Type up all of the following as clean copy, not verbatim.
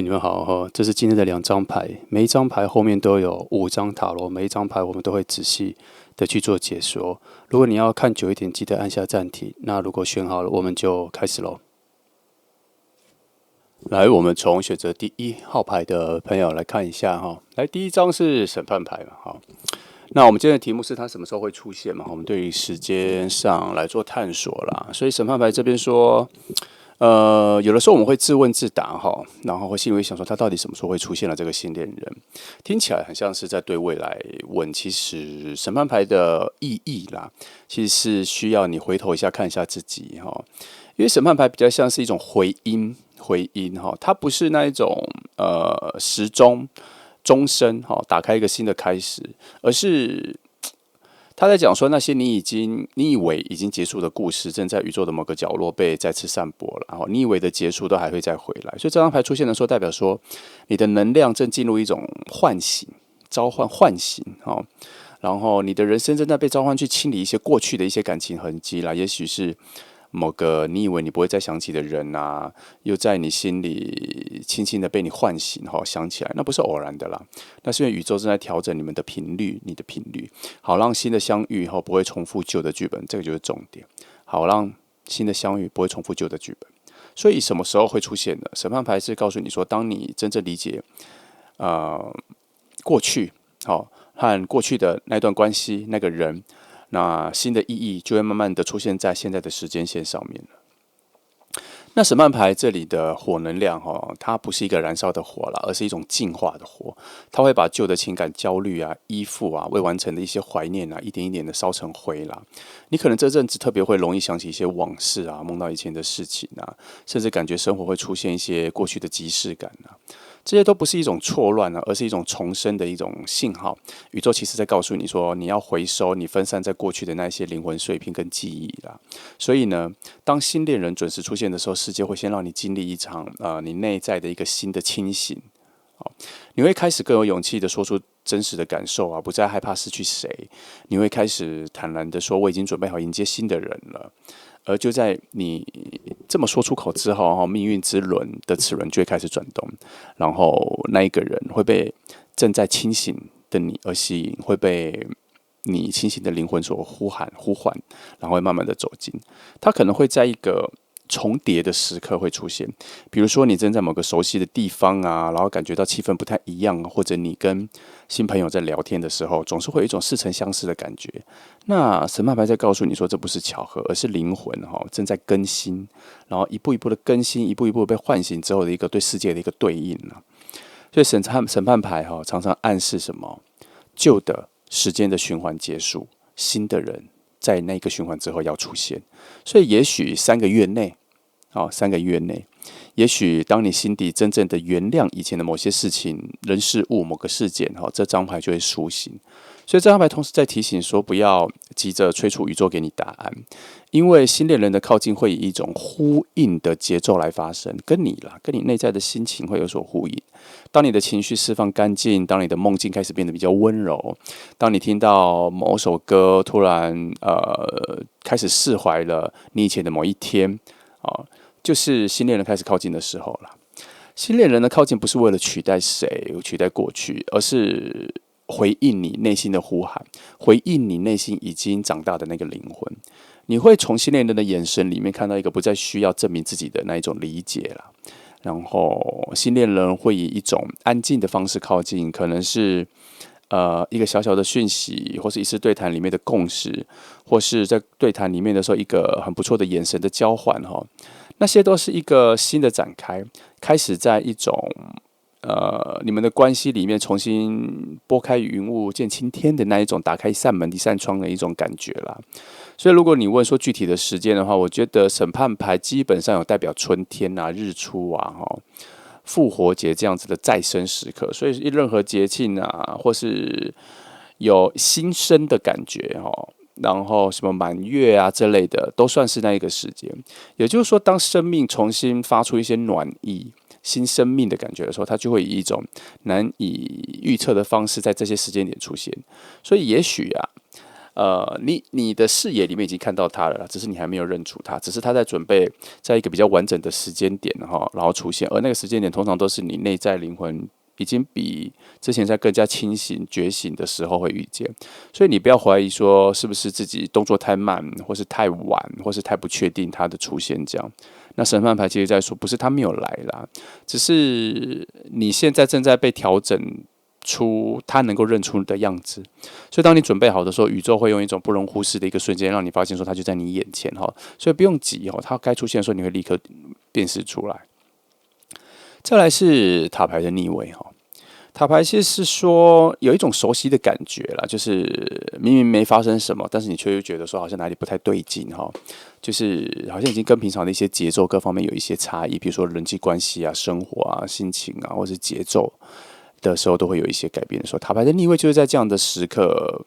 你们好哈，这是今天的2张牌，每一张牌后面都有5张塔罗，每一张牌我们都会仔细的去做解说。如果你要看久一点，记得按下暂停。那如果选好了，我们就开始喽。来，我们从选择第1号牌的朋友来看一下哈。来，第一张是审判牌嘛，哈。那我们今天的题目是它什么时候会出现嘛？我们对于时间上来做探索啦。所以审判牌这边说，有的时候我们会自问自答哈，然后会心里会想说，他到底什么时候会出现了这个新恋人？听起来很像是在对未来问。其实审判牌的意义啦，其实是需要你回头一下看一下自己哈，因为审判牌比较像是一种回音哈，它不是那一种时钟钟声哈，打开一个新的开始，而是他在讲说，那些你以为已经结束的故事，正在宇宙的某个角落被再次散播了。然后你以为的结束都还会再回来。所以这张牌出现的时候，代表说你的能量正进入一种唤醒、召唤、唤醒哦。然后你的人生正在被召唤去清理一些过去的一些感情痕迹啦，也许是某个你以为你不会再想起的人啊，又在你心里轻轻的被你唤醒，想起来，那不是偶然的啦，那是因为宇宙正在调整你们的频率，你的频率，好让新的相遇不会重复旧的剧本，这个就是重点，好让新的相遇不会重复旧的剧本。所以什么时候会出现呢？审判牌是告诉你说，当你真正理解，过去，和过去的那段关系，那个人。那新的意义就会慢慢的出现在现在的时间线上面了。那审判牌这里的火能量它不是一个燃烧的火啦，而是一种净化的火。它会把旧的情感、焦虑啊、依附啊、未完成的一些怀念啊，一点一点的烧成灰啦。你可能这阵子特别会容易想起一些往事啊，梦到以前的事情啊，甚至感觉生活会出现一些过去的即视感啊。这些都不是一种错乱啊，而是一种重生的一种信号。宇宙其实在告诉你说，你要回收你分散在过去的那些灵魂碎片跟记忆啦。所以呢，当新恋人准时出现的时候，世界会先让你经历一场你内在的一个新的清醒。你会开始更有勇气的说出真实的感受啊，不再害怕失去谁。你会开始坦然的说，我已经准备好迎接新的人了。而就在你这么说出口之后，命运之轮的齿轮就会开始转动，然后那一个人会被正在清醒的你而吸引，会被你清醒的灵魂所呼唤，然后会慢慢的走近。他可能会在一个重叠的时刻会出现，比如说你正在某个熟悉的地方啊，然后感觉到气氛不太一样，或者你跟新朋友在聊天的时候，总是会有一种似曾相识的感觉。那审判牌在告诉你说，这不是巧合，而是灵魂正在更新，然后一步一步的更新，一步一步被唤醒之后的一个对世界的一个对应啊。所以审判牌常常暗示什么？旧的时间的循环结束，新的人在那个循环之后要出现。所以也许3个月内3个月内，也许当你心底真正的原谅以前的某些事情、人事物、某个事件，这张牌就会苏醒。所以这张牌同时在提醒说，不要急着催促宇宙给你答案，因为新恋人的靠近会以一种呼应的节奏来发生，跟你内在的心情会有所呼应。当你的情绪释放干净，当你的梦境开始变得比较温柔，当你听到某首歌突然开始释怀了你以前的某一天就是新恋人开始靠近的时候了。新恋人的靠近不是为了取代谁、取代过去，而是回应你内心的呼喊，回应你内心已经长大的那个灵魂。你会从新恋人的眼神里面看到一个不再需要证明自己的那一种理解了。然后新恋人会以一种安静的方式靠近，可能是一个小小的讯息，或是一次对谈里面的共识，或是在对谈里面的时候一个很不错的眼神的交换那些都是一个新的展开，开始在一种你们的关系里面重新拨开云雾见青天的那一种打开一扇门一扇窗的一种感觉啦。所以如果你问说具体的时间的话，我觉得审判牌基本上有代表春天啊、日出啊、复活节这样子的再生时刻，所以任何节庆啊，或是有新生的感觉然后什么满月啊之类的，都算是那一个时间。也就是说，当生命重新发出一些暖意、新生命的感觉的时候，它就会以一种难以预测的方式在这些时间点出现。所以也许你的视野里面已经看到它了啦，只是你还没有认出它，只是它在准备在一个比较完整的时间点然后出现，而那个时间点通常都是你内在灵魂已经比之前在更加清醒觉醒的时候会遇见，所以你不要怀疑说是不是自己动作太慢，或是太晚，或是太不确定它的出现这样。那审判牌其实在说，不是他没有来啦，只是你现在正在被调整出他能够认出你的样子，所以当你准备好的时候，宇宙会用一种不容忽视的一个瞬间，让你发现说他就在你眼前所以不用急他该出现的时候，你会立刻辨识出来。再来是塔牌的逆位塔牌其实是说有一种熟悉的感觉啦，就是明明没发生什么，但是你却又觉得说好像哪里不太对劲就是好像已经跟平常的一些节奏各方面有一些差异，比如说人际关系啊、生活啊、心情啊，或是节奏的时候都会有一些改变的时候，塔牌的逆位就是在这样的时刻，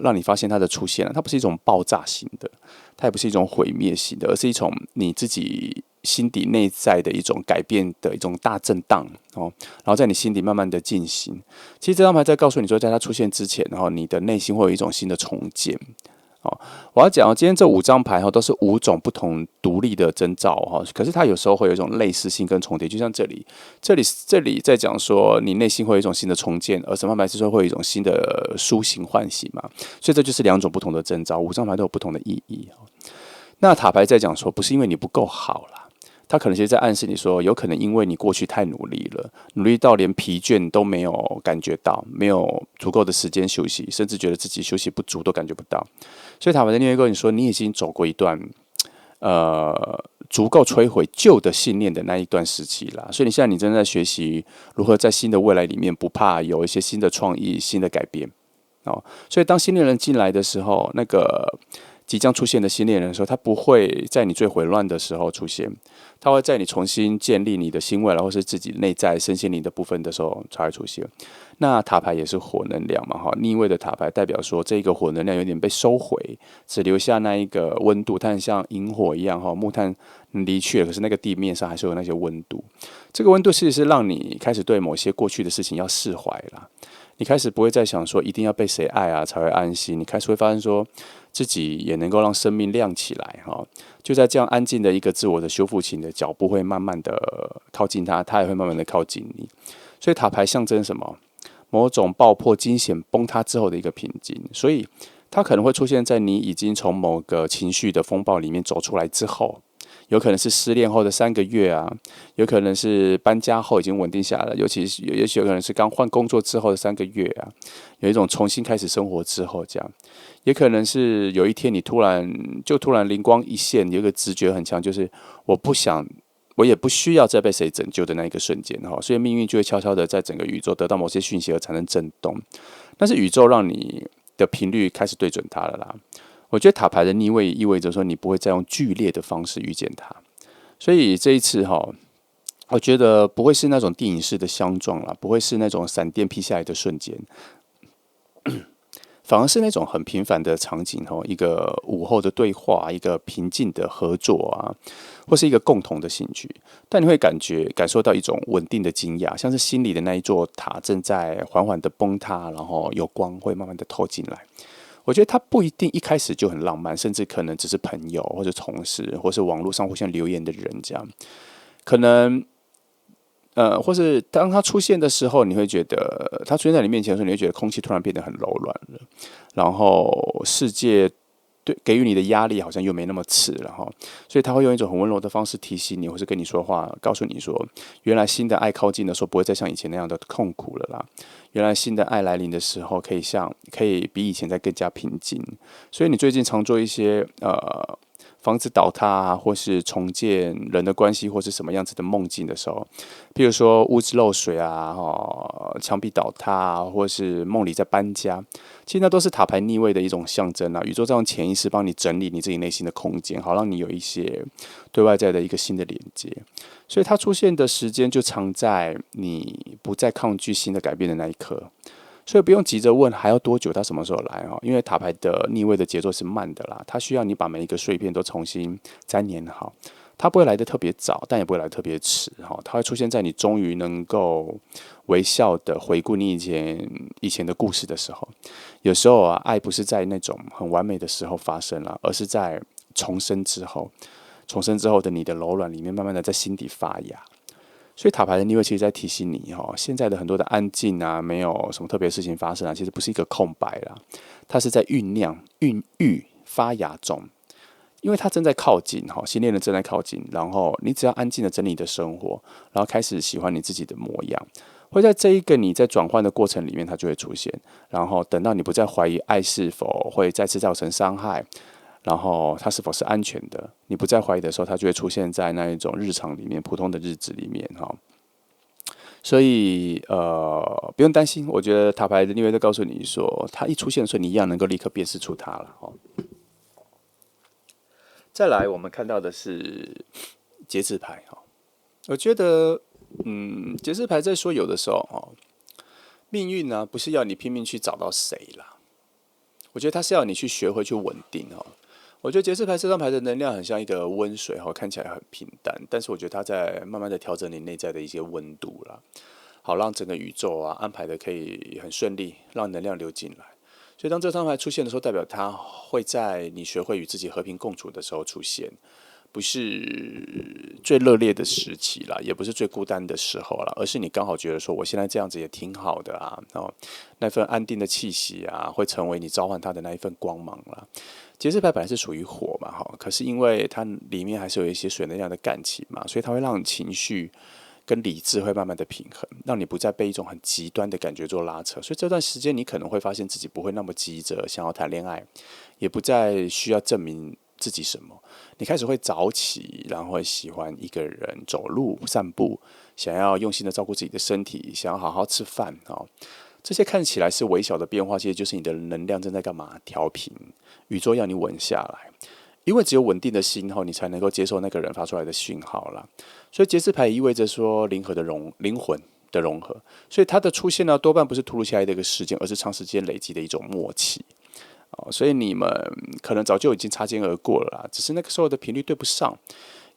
让你发现它的出现了。它不是一种爆炸型的，它也不是一种毁灭型的，而是一种你自己心底内在的一种改变的一种大震荡然后在你心底慢慢的进行。其实这张牌在告诉你说，在它出现之前，你的内心会有一种新的重建。我要讲今天这5张牌都是5种不同独立的征兆可是它有时候会有一种类似性跟重叠，就像这里在讲说你内心会有一种新的重建，而审判牌是说会有一种新的苏醒唤醒嘛，所以这就是2种不同的征兆，5张牌都有不同的意义那塔牌在讲说，不是因为你不够好啦，他可能其实在暗示你说，有可能因为你过去太努力了，努力到连疲倦都没有感觉到，没有足够的时间休息，甚至觉得自己休息不足都感觉不到。所以塔牌的另外一个你说，你已经走过一段足够摧毁旧的信念的那一段时期啦，所以你现在正在学习如何在新的未来里面不怕有一些新的创意、新的改变所以当新恋人进来的时候，那个即将出现的新恋人的时候，他不会在你最混乱的时候出现，他会在你重新建立你的新未来或是自己内在身心灵的部分的时候才会出现。那塔牌也是火能量嘛逆位的塔牌代表说这个火能量有点被收回，只留下那一个温度，它很像萤火一样木炭离去了，可是那个地面上还是有那些温度。这个温度其实是让你开始对某些过去的事情要释怀啦。你开始不会再想说一定要被谁爱啊才会安心，你开始会发现说自己也能够让生命亮起来就在这样安静的一个自我的修复期，你的脚步会慢慢的靠近他，他也会慢慢的靠近你。所以塔牌象征什么？某种爆破、惊险、崩塌之后的一个平静，所以它可能会出现在你已经从某个情绪的风暴里面走出来之后，有可能是失恋后的3个月啊，有可能是搬家后已经稳定下来，也许有可能是刚换工作之后的3个月啊，有一种重新开始生活之后这样，也可能是有一天你突然灵光一现，有一个直觉很强，就是我也不需要再被谁拯救的那一个瞬间所以命运就会悄悄的在整个宇宙得到某些讯息而产生震动，但是宇宙让你的频率开始对准它了啦。我觉得塔牌的逆位意味着说你不会再用剧烈的方式遇见它，所以这一次我觉得不会是那种电影式的相撞啦，不会是那种闪电劈下来的瞬间，反而是那种很平凡的场景一个午后的对话，一个平静的合作啊，或是一个共同的兴趣，但你会感受到一种稳定的惊讶，像是心里的那一座塔正在缓缓的崩塌，然后有光会慢慢的透进来。我觉得它不一定一开始就很浪漫，甚至可能只是朋友或者同事，或是网络上互相留言的人这样，可能或是当他出现的时候，你会觉得他出现在你面前的时候，你会觉得空气突然变得很柔软了，然后世界给予你的压力好像又没那么刺了所以他会用一种很温柔的方式提醒你，或是跟你说话，告诉你说，原来新的爱靠近的时候，不会再像以前那样的痛苦了啦。原来新的爱来临的时候，可以比以前再更加平静。所以你最近常做一些房子倒塌啊，或是重建人的关系，或是什么样子的梦境的时候，譬如说屋子漏水啊，墙壁倒塌啊，或是梦里在搬家，其实那都是塔牌逆位的一种象征啊。宇宙在用潜意识帮你整理你自己内心的空间，好让你有一些对外在的一个新的连接。所以它出现的时间就藏在你不再抗拒新的改变的那一刻。所以不用急着问还要多久，它什么时候来因为塔牌的逆位的节奏是慢的啦，它需要你把每一个碎片都重新粘连好，它不会来得特别早，但也不会来得特别迟，它会出现在你终于能够微笑的回顾你以前的故事的时候。有时候啊，爱不是在那种很完美的时候发生了，而是在重生之后，重生之后的你的柔软里面，慢慢的在心底发芽。所以塔牌的逆位其实在提醒你现在的很多的安静啊，没有什么特别的事情发生啊，其实不是一个空白啦，它是在酝酿、孕育、发芽中。因为它正在靠近新恋人正在靠近，然后你只要安静的整理你的生活，然后开始喜欢你自己的模样，会在这一个你在转换的过程里面，它就会出现。然后等到你不再怀疑爱是否会再次造成伤害，然后它是否是安全的，你不再怀疑的时候，它就会出现在那一种日常里面、普通的日子里面所以不用担心，我觉得塔牌的逆位都告诉你说，它一出现的时候，你一样能够立刻辨识出它了再来，我们看到的是节制牌我觉得节制牌在说有的时候命运呢不是要你拼命去找到谁啦，我觉得它是要你去学会去稳定我觉得节制牌这张牌的能量很像一个温水看起来很平淡，但是我觉得它在慢慢的调整你内在的一些温度啦，好让整个宇宙安排的可以很顺利，让能量流进来。所以当这张牌出现的时候，代表它会在你学会与自己和平共处的时候出现，不是最热烈的时期啦，也不是最孤单的时候啦，而是你刚好觉得说我现在这样子也挺好的那份安定的气息会成为你召唤它的那一份光芒啦。节制牌本来是属于火嘛可是因为它里面还是有一些水能量的感情嘛，所以它会让情绪跟理智会慢慢的平衡，让你不再被一种很极端的感觉做拉扯。所以这段时间你可能会发现自己不会那么急着想要谈恋爱，也不再需要证明自己什么。你开始会早起，然后会喜欢一个人走路散步，想要用心的照顾自己的身体，想要好好吃饭这些看起来是微小的变化，其实就是你的能量正在干嘛？调频，宇宙要你稳下来。因为只有稳定的心你才能够接受那个人发出来的讯号啦。所以节制牌意味着说灵魂的融合，所以它的出现呢，多半不是突如其来的一个事件，而是长时间累积的一种默契所以你们可能早就已经擦肩而过了啦，只是那个时候的频率对不上。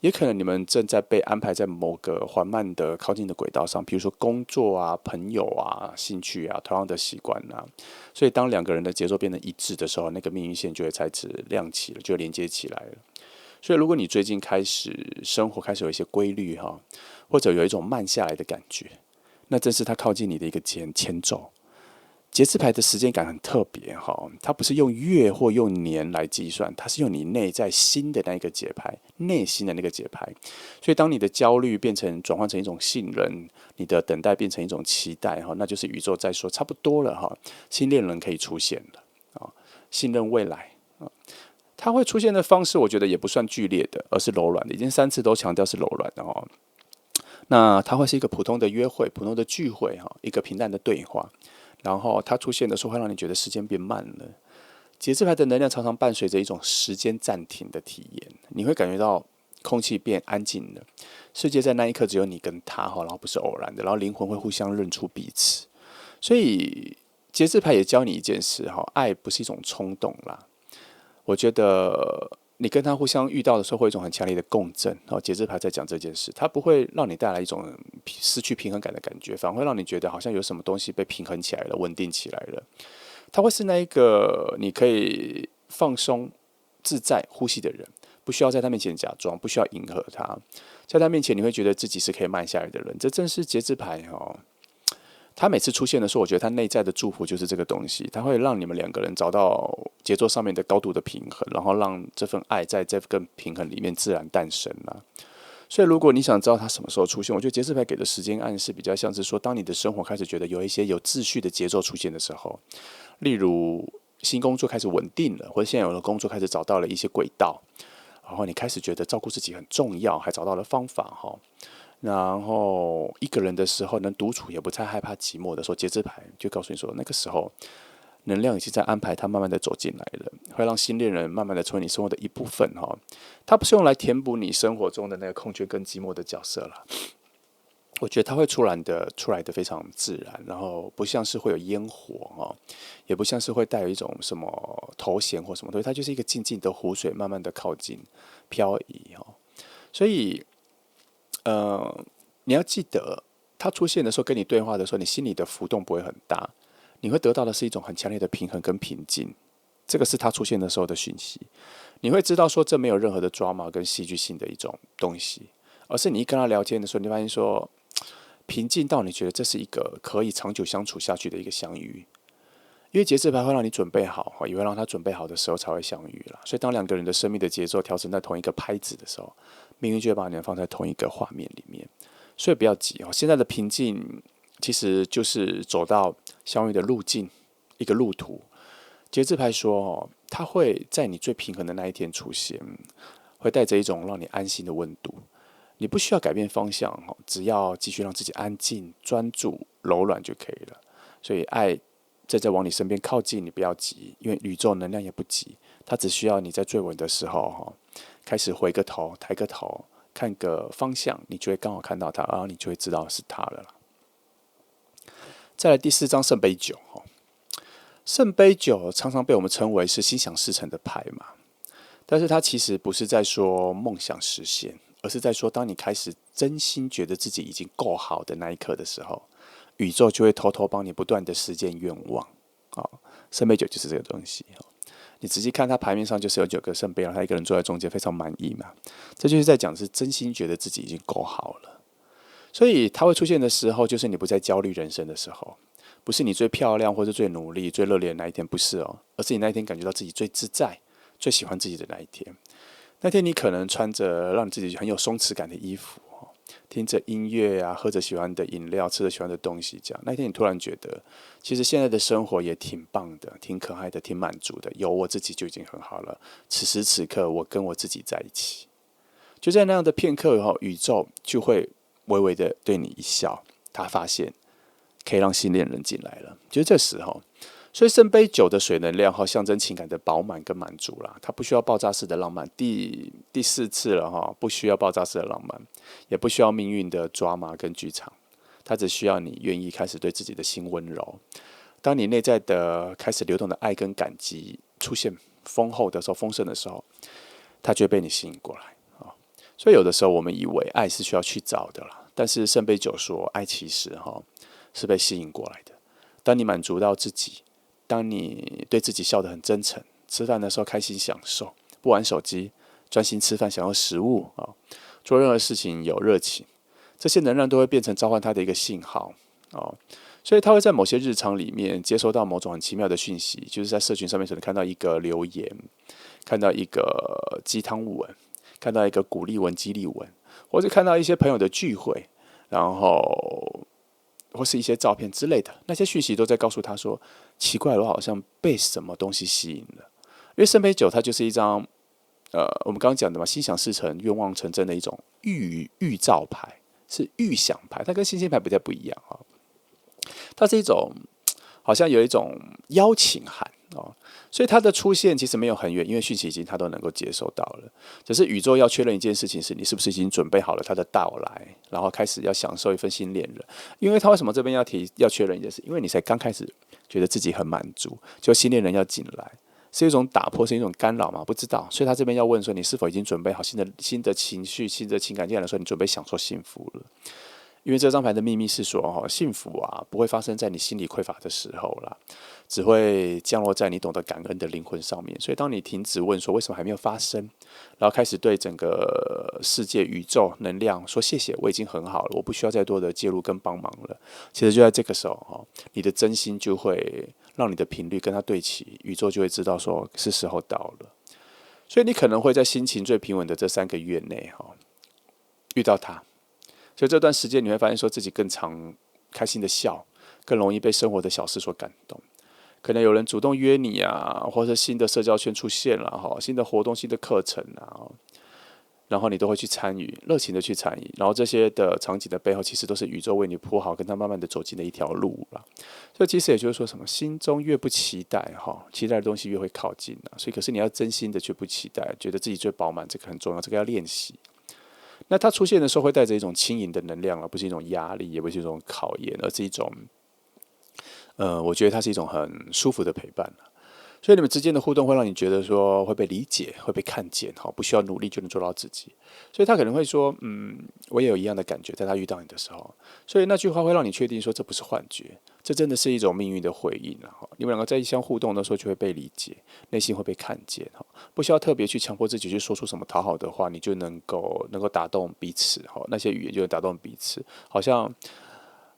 也可能你们正在被安排在某个缓慢的靠近的轨道上，比如说工作啊、朋友啊、兴趣啊、同样的习惯所以当两个人的节奏变得一致的时候，那个命运线就会开始亮起了，就连接起来了。所以如果你最近开始生活开始有一些规律或者有一种慢下来的感觉，那正是它靠近你的一个前奏。节制牌的时间感很特别它不是用月或用年来计算，它是用你内在心的那个节拍，内心的那个节拍。所以当你的焦虑转换成一种信任，你的等待变成一种期待那就是宇宙在说差不多了新恋人可以出现了信任未来它会出现的方式，我觉得也不算剧烈的，而是柔软的。已经3次都强调是柔软的那它会是一个普通的约会、普通的聚会一个平淡的对话。然后它出现的时候，会让你觉得时间变慢了。节制牌的能量常常伴随着一种时间暂停的体验，你会感觉到空气变安静了，世界在那一刻只有你跟他然后不是偶然的，然后灵魂会互相认出彼此。所以节制牌也教你一件事爱不是一种冲动啦。我觉得你跟他互相遇到的时候，会有一种很强烈的共振节制牌在讲这件事，它不会让你带来一种失去平衡感的感觉，反而会让你觉得好像有什么东西被平衡起来了，稳定起来了。它会是那一个你可以放松、自在呼吸的人，不需要在他面前假装，不需要迎合他，在他面前你会觉得自己是可以慢下来的人。这正是节制牌他每次出现的时候，我觉得他内在的祝福就是这个东西，他会让你们两个人找到节奏上面的高度的平衡，然后让这份爱在这份平衡里面自然诞生所以如果你想知道他什么时候出现，我觉得节制牌给的时间暗示比较像是说，当你的生活开始觉得有一些有秩序的节奏出现的时候，例如新工作开始稳定了，或者现有的工作开始找到了一些轨道，然后你开始觉得照顾自己很重要，还找到了方法然后一个人的时候能独处，也不太害怕寂寞的时候，节制牌就告诉你说，那个时候能量已经在安排他慢慢的走进来了，会让新恋人慢慢的成为你生活的一部分它不是用来填补你生活中的那个空缺跟寂寞的角色啦。我觉得它会出来的非常自然，然后不像是会有烟火也不像是会带有一种什么头衔或什么东西，它就是一个静静的湖水，慢慢的靠近漂移所以你要记得，它出现的时候跟你对话的时候，你心里的浮动不会很大，你会得到的是一种很强烈的平衡跟平静。这个是它出现的时候的讯息，你会知道说这没有任何的 drama 跟戏剧性的一种东西，而是你一跟他聊天的时候，你发现说平静到你觉得这是一个可以长久相处下去的一个相遇。因为节制牌会让你准备好，也会让他准备好的时候才会相遇啦。所以当两个人的生命的节奏调整在同一个拍子的时候，命运就会把你们放在同一个画面里面。所以不要急哦，现在的平静其实就是走到相遇的路径，一个路途。节制牌说哦，它会在你最平衡的那一天出现，会带着一种让你安心的温度。你不需要改变方向哦，只要继续让自己安静、专注、柔软就可以了。所以爱在往你身边靠近，你不要急，因为宇宙能量也不急，它只需要你在最稳的时候开始回个头、抬个头，看个方向，你就会刚好看到它，然后你就会知道是它了啦。再来第4张圣杯9圣杯9常常被我们称为是心想事成的牌嘛，但是它其实不是在说梦想实现，而是在说当你开始真心觉得自己已经够好的那一刻的时候，宇宙就会偷偷帮你不断的实现愿望。圣杯9就是这个东西。你仔细看它牌面上就是有9个圣杯，然后他一个人坐在中间，非常满意嘛。这就是在讲是真心觉得自己已经够好了。所以它会出现的时候，就是你不再焦虑人生的时候，不是你最漂亮或者最努力、最热烈的那一天，不是哦，而是你那一天感觉到自己最自在、最喜欢自己的那一天。那天你可能穿着让你自己很有松弛感的衣服，听着音乐啊，喝着喜欢的饮料，吃着喜欢的东西，这样那天你突然觉得，其实现在的生活也挺棒的，挺可爱的，挺满足的，有我自己就已经很好了。此时此刻，我跟我自己在一起，就在那样的片刻以后，宇宙就会微微的对你一笑，他发现可以让新恋人进来了，就是这时候。所以圣杯9的水能量象征情感的饱满跟满足啦，它不需要爆炸式的浪漫，第4次了不需要爆炸式的浪漫，也不需要命运的抓马跟剧场，它只需要你愿意开始对自己的心温柔。当你内在的开始流动的爱跟感激出现丰厚的时候、丰盛的时候，它就会被你吸引过来。所以有的时候我们以为爱是需要去找的啦，但是圣杯9说，爱其实是被吸引过来的。当你满足到自己，当你对自己笑得很真诚，吃饭的时候开心享受，不玩手机，专心吃饭，享用食物做任何事情有热情，这些能量都会变成召唤他的一个信号所以他会在某些日常里面接收到某种很奇妙的讯息，就是在社群上面可能看到一个留言，看到一个鸡汤文，看到一个鼓励文、激励文，或者看到一些朋友的聚会，然后或是一些照片之类的，那些讯息都在告诉他说，奇怪了，我好像被什么东西吸引了。因为圣杯9它就是一张我们刚刚讲的嘛，心想事成、愿望成真的一种预兆牌，是预想牌，它跟星星牌比较不一样它是一种好像有一种邀请函所以它的出现其实没有很远，因为讯息已经它都能够接收到了。只是宇宙要确认一件事情是，你是不是已经准备好了它的到来，然后开始要享受一份新恋人。因为他为什么这边要确认一件事？因为你才刚开始觉得自己很满足，就新恋人要进来，是一种打破，是一种干扰吗？不知道。所以他这边要问说，你是否已经准备好新的情绪、新的情感进来的时候，你准备享受幸福了？因为这张牌的秘密是说，幸福不会发生在你心理匮乏的时候啦，只会降落在你懂得感恩的灵魂上面。所以，当你停止问说为什么还没有发生，然后开始对整个世界、宇宙、能量说谢谢，我已经很好了，我不需要再多的介入跟帮忙了。其实就在这个时候，你的真心就会让你的频率跟它对齐，宇宙就会知道说是时候到了。所以，你可能会在心情最平稳的这3个月内，遇到他。所以这段时间你会发现，说自己更常开心的笑，更容易被生活的小事所感动。可能有人主动约你啊，或者新的社交圈出现了新的活动、新的课程然后你都会去参与，热情的去参与。然后这些的场景的背后，其实都是宇宙为你铺好，跟他慢慢的走进的一条路啦。所以其实也就是说什么，心中越不期待期待的东西越会靠近所以可是你要真心的却不期待，觉得自己最饱满，这个很重要，这个要练习。那它出现的时候会带着一种轻盈的能量，而不是一种压力，也不是一种考验，而是一种我觉得它是一种很舒服的陪伴所以你们之间的互动会让你觉得说会被理解，会被看见，不需要努力就能做到自己。所以他可能会说，我也有一样的感觉，在他遇到你的时候。所以那句话会让你确定说，这不是幻觉，这真的是一种命运的回应。你们两个在相互动的时候就会被理解，内心会被看见，不需要特别去强迫自己去说出什么讨好的话，你就能够打动彼此，那些语言就能打动彼此，好像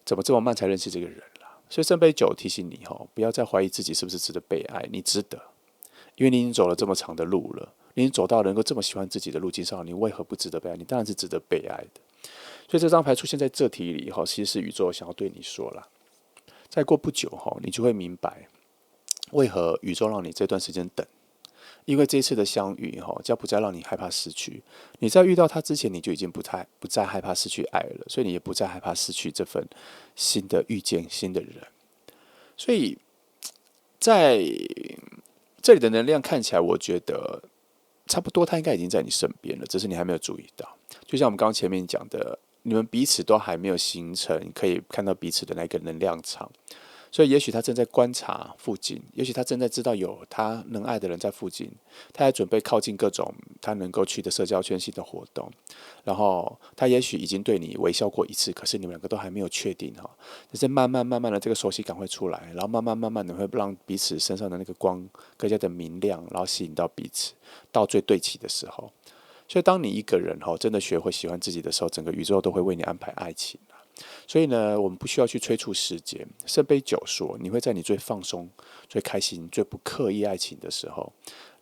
怎么这么慢才认识这个人。所以圣杯九提醒你不要再怀疑自己是不是值得被爱，你值得，因为你已经走了这么长的路了，你已经走到能够这么喜欢自己的路径上，你为何不值得被爱？你当然是值得被爱的。所以这张牌出现在这题里其实是宇宙想要对你说啦，再过不久你就会明白为何宇宙让你这段时间等。因为这一次的相遇将不再让你害怕失去，你在遇到他之前，你就已经不再害怕失去爱了，所以你也不再害怕失去这份新的遇见新的人。所以在这里的能量看起来，我觉得差不多，他应该已经在你身边了，只是你还没有注意到。就像我们刚刚前面讲的，你们彼此都还没有形成可以看到彼此的那个能量场。所以，也许他正在观察附近，也许他正在知道有他能爱的人在附近，他还准备靠近各种他能够去的社交圈性的活动。然后，他也许已经对你微笑过一次，可是你们两个都还没有确定但是慢慢的，这个熟悉感会出来，然后慢慢的会让彼此身上的那个光更加的明亮，然后吸引到彼此，到最对齐的时候。所以，当你一个人真的学会喜欢自己的时候，整个宇宙都会为你安排爱情。所以呢，我们不需要去催促时间。圣杯九说，你会在你最放松、最开心、最不刻意爱情的时候，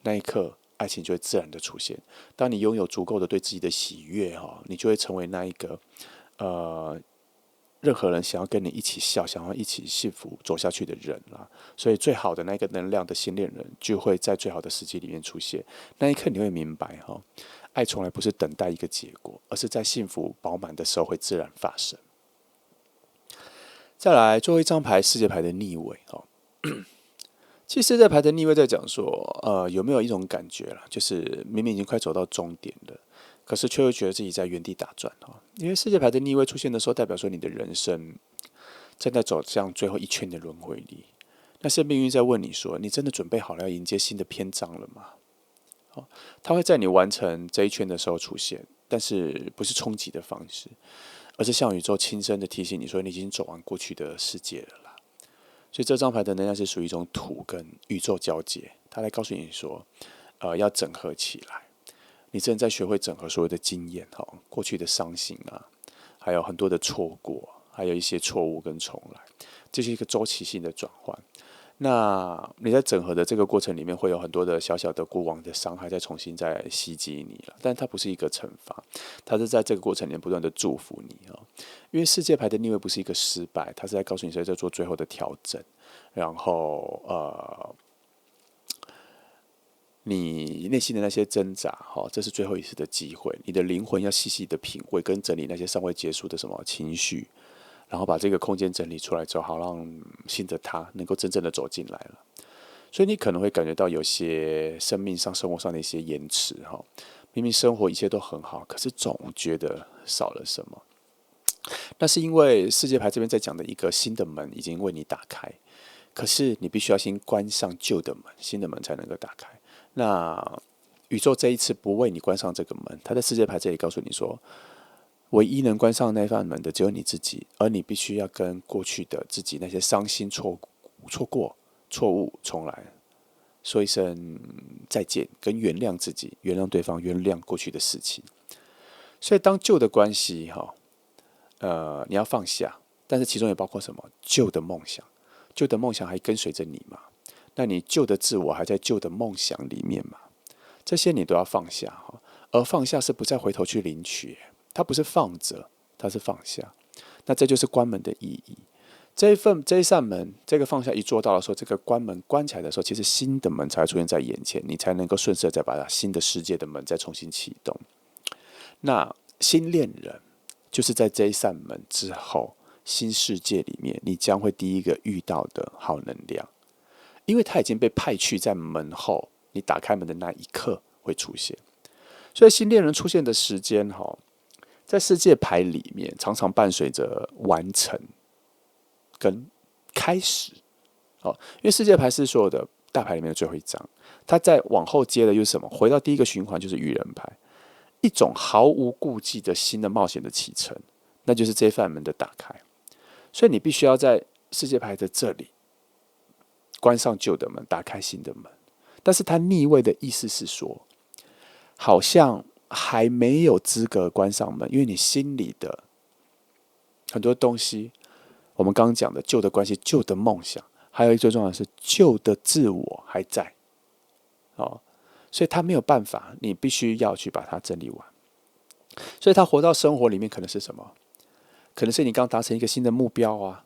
那一刻，爱情就会自然的出现。当你拥有足够的对自己的喜悦你就会成为那一个任何人想要跟你一起笑、想要一起幸福走下去的人啦。所以，最好的那个能量的新恋人就会在最好的时机里面出现。那一刻，你会明白爱从来不是等待一个结果，而是在幸福饱满的时候会自然发生。再来，最后一张牌世界牌的逆位其实世界牌的逆位在讲说，有没有一种感觉啦，就是明明已经快走到终点了，可是却又觉得自己在原地打转因为世界牌的逆位出现的时候，代表说你的人生正在走向最后一圈的轮回里。那是命运在问你说，你真的准备好了要迎接新的篇章了吗？它会在你完成这一圈的时候出现，但是不是冲击的方式，而是向宇宙轻声的提醒你说，你已经走完过去的世界了啦。所以这张牌的能量是属于一种土跟宇宙交界，它来告诉你说，要整合起来。你正在学会整合所有的经验过去的伤心还有很多的错过，还有一些错误跟重来，这是一个周期性的转换。那你在整合的这个过程里面，会有很多的小小的过往的伤害再重新再袭击你了，但它不是一个惩罚，它是在这个过程里面不断的祝福你因为世界牌的逆位不是一个失败，它是在告诉你在做最后的调整，然后你内心的那些挣扎这是最后一次的机会，你的灵魂要细细的品味跟整理那些尚未结束的什么情绪。然后把这个空间整理出来之后，好让新的他能够真正的走进来了。所以你可能会感觉到有些生命上、生活上的一些延迟明明生活一切都很好，可是总觉得少了什么。那是因为世界牌这边在讲的一个新的门已经为你打开，可是你必须要先关上旧的门，新的门才能够打开。那宇宙这一次不为你关上这个门，他在世界牌这里告诉你说，唯一能关上那扇门的只有你自己，而你必须要跟过去的自己那些伤心、错过、错误重来，说一声再见，跟原谅自己，原谅对方，原谅过去的事情。所以，当旧的关系你要放下，但是其中也包括什么？旧的梦想，旧的梦想还跟随着你嘛？那你旧的自我还在旧的梦想里面嘛？这些你都要放下而放下是不再回头去领取。它不是放着，它是放下。那这就是关门的意义。这一扇门，这个放下一做到的时候，这个关门关起来的时候，其实新的门才会出现在眼前，你才能够顺势再把它新的世界的门再重新启动。那新恋人就是在这一扇门之后，新世界里面，你将会第一个遇到的好能量，因为它已经被派去在门后，你打开门的那一刻会出现。所以新恋人出现的时间在世界牌里面，常常伴随着完成跟开始因为世界牌是所有的大牌里面的最后一张。它再往后接的又是什么？回到第一个循环就是愚人牌，一种毫无顾忌的新的冒险的启程，那就是这扇门的打开。所以你必须要在世界牌的这里关上旧的门，打开新的门。但是它逆位的意思是说，好像还没有资格关上门，因为你心里的很多东西，我们刚刚讲的旧的关系、旧的梦想，还有一个最重要的是旧的自我还在哦，所以他没有办法，你必须要去把它整理完。所以他活到生活里面可能是什么？可能是你刚达成一个新的目标啊，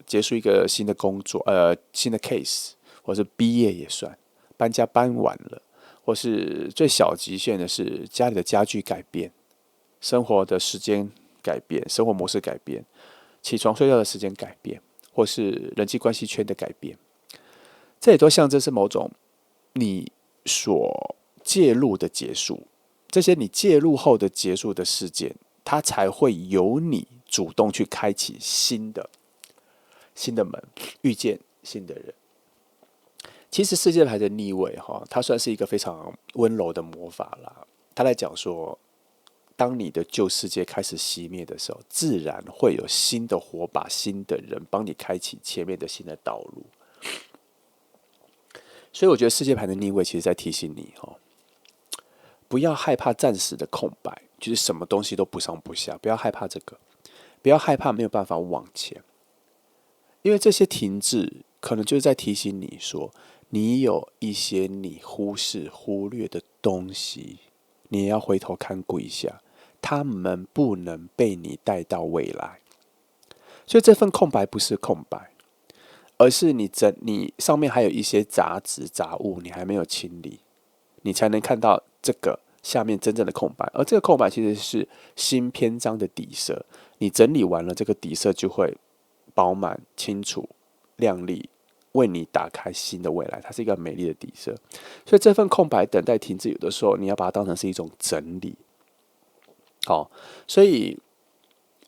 结束一个新的工作，新的 case， 或是毕业也算，搬家搬完了，或是最小极限的是家里的家具改变，生活的时间改变，生活模式改变，起床睡觉的时间改变，或是人际关系圈的改变，这也都象征是某种你所介入的结束。这些你介入后的结束的事件，它才会由你主动去开启新的门，遇见新的人。其实世界牌的逆位它算是一个非常温柔的魔法啦。他在讲说，当你的旧世界开始熄灭的时候，自然会有新的火把、新的人帮你开启前面的新的道路。所以我觉得世界牌的逆位其实在提醒你不要害怕暂时的空白，就是什么东西都不上不下，不要害怕这个，不要害怕没有办法往前，因为这些停滞可能就是在提醒你说，你有一些你忽视、忽略的东西，你也要回头看顾一下，他们不能被你带到未来。所以这份空白不是空白，而是你上面还有一些杂质、杂物，你还没有清理，你才能看到这个下面真正的空白。而这个空白其实是新篇章的底色，你整理完了，这个底色就会饱满、清楚、亮丽，为你打开新的未来。它是一个美丽的底色。所以这份空白等待停滞，有的时候你要把它当成是一种整理。所以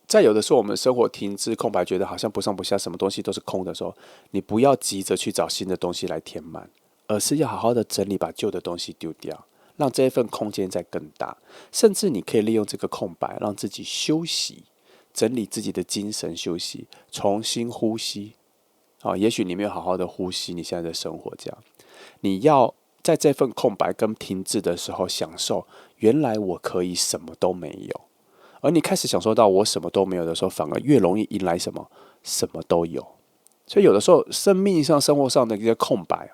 在有的时候我们生活停滞空白，觉得好像不上不下，什么东西都是空的时候，你不要急着去找新的东西来填满，而是要好好的整理，把旧的东西丢掉，让这一份空间再更大。甚至你可以利用这个空白，让自己休息，整理自己的精神，休息，重新呼吸。也许你没有好好的呼吸你现在的生活，这样你要在这份空白跟停滞的时候享受，原来我可以什么都没有。而你开始享受到我什么都没有的时候，反而越容易迎来什么都有。所以有的时候生命上、生活上的一些空白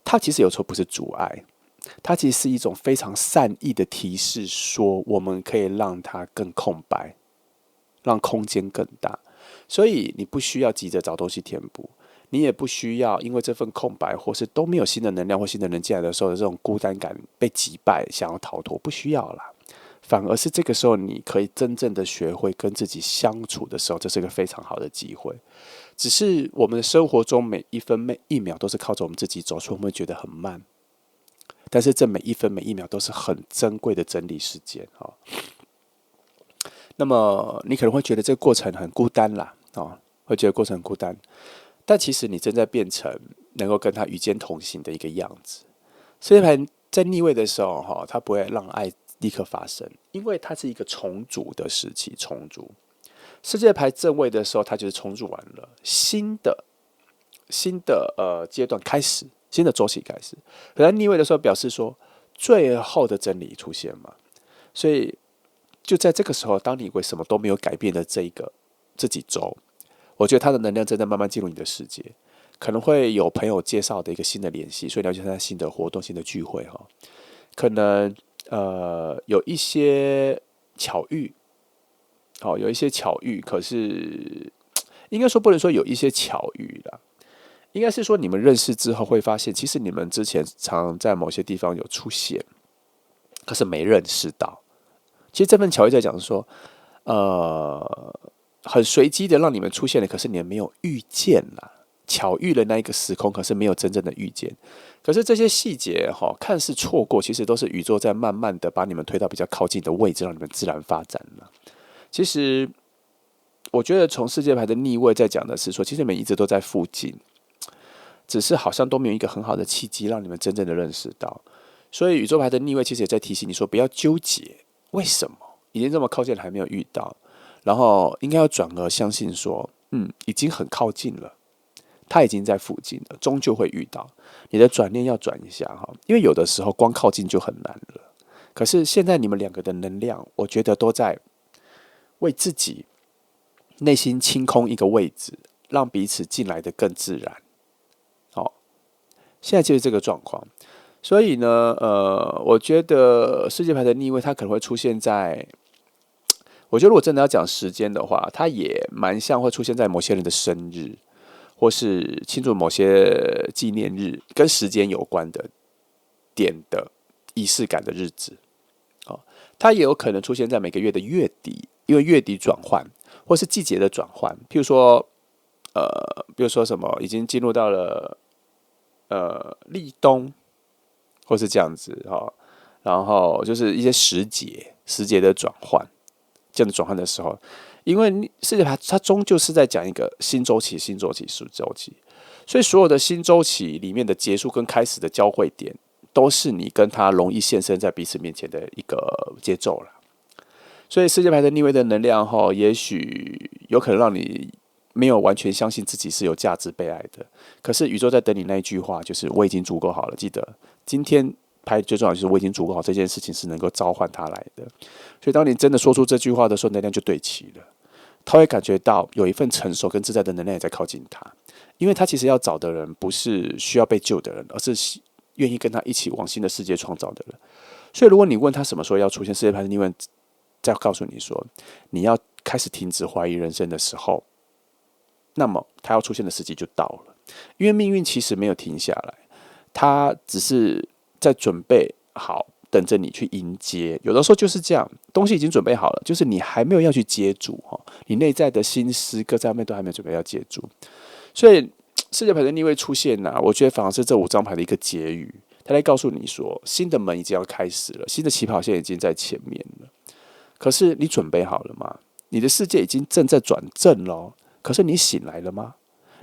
它其实有时候不是阻碍，它其实是一种非常善意的提示，说我们可以让它更空白，让空间更大。所以你不需要急着找东西填补，你也不需要因为这份空白或是都没有新的能量或新的人进来的时候的这种孤单感被击败，想要逃脱，不需要啦。反而是这个时候你可以真正的学会跟自己相处的时候，这是一个非常好的机会。只是我们的生活中每一分每一秒都是靠着我们自己走，所以我们会觉得很慢。但是这每一分每一秒都是很珍贵的整理时间那么你可能会觉得这个过程很孤单啦会觉得过程很孤单，但其实你正在变成能够跟他与肩同行的一个样子。世界牌在逆位的时候它不会让爱立刻发生，因为它是一个重组的时期。重组世界牌正位的时候，它就是重组完了，新的阶段开始，新的周期开始。可在逆位的时候，表示说最后的真理出现嘛。所以就在这个时候，当你以为什么都没有改变的这几周，我觉得它的能量正在慢慢进入你的世界。可能会有朋友介绍的一个新的联系，所以了解他新的活动、新的聚会可能有一些巧遇，有一些巧遇，可是应该说不能说有一些巧遇啦，应该是说你们认识之后会发现，其实你们之前常在某些地方有出现，可是没认识到。其实这份巧遇在讲说，很随机的让你们出现了，可是你们没有遇见啦。巧遇了那一个时空，可是没有真正的遇见。可是这些细节看似错过，其实都是宇宙在慢慢的把你们推到比较靠近的位置，让你们自然发展了。其实我觉得从世界牌的逆位在讲的是说，其实你们一直都在附近，只是好像都没有一个很好的契机让你们真正的认识到。所以宇宙牌的逆位其实也在提醒你说，不要纠结为什么已经这么靠近了还没有遇到，然后应该要转而相信说，已经很靠近了，它已经在附近了，终究会遇到。你的转念要转一下哈，因为有的时候光靠近就很难了。可是现在你们两个的能量，我觉得都在为自己内心清空一个位置，让彼此进来的更自然。好，现在就是这个状况。所以呢，我觉得世界牌的逆位，它可能会出现在，我觉得如果真的要讲时间的话，它也蛮像会出现在某些人的生日，或是庆祝某些纪念日，跟时间有关的点的仪式感的日子。它也有可能出现在每个月的月底，因为月底转换，或是季节的转换。譬如说，比如说什么已经进入到了立冬，或是这样子哈。然后就是一些时节的转换，这样的转换的时候，因为世界牌它终究是在讲一个新周期、新周期、新周期，所以所有的新周期里面的结束跟开始的交汇点，都是你跟他容易现身在彼此面前的一个节奏了。所以世界牌的逆位的能量哈，也许有可能让你没有完全相信自己是有价值被爱的。可是宇宙在等你那一句话，就是我已经足够好了。记得今天牌最重要就是我已经足够好，这件事情是能够召唤他来的。所以当你真的说出这句话的时候，能量就对齐了。他会感觉到有一份成熟跟自在的能量也在靠近他，因为他其实要找的人不是需要被救的人，而是愿意跟他一起往新的世界创造的人。所以如果你问他什么时候要出现世界牌的逆位，再告诉你说你要开始停止怀疑人生的时候，那么他要出现的时机就到了。因为命运其实没有停下来，他只是在准备好等着你去迎接。有的时候就是这样，东西已经准备好了，就是你还没有要去接住，你内在的心思各方面都还没有准备要接住。所以世界牌的逆位出现我觉得反而是这5张牌的一个结语，他在告诉你说新的门已经要开始了，新的起跑线已经在前面了。可是你准备好了吗？你的世界已经正在转正了，可是你醒来了吗？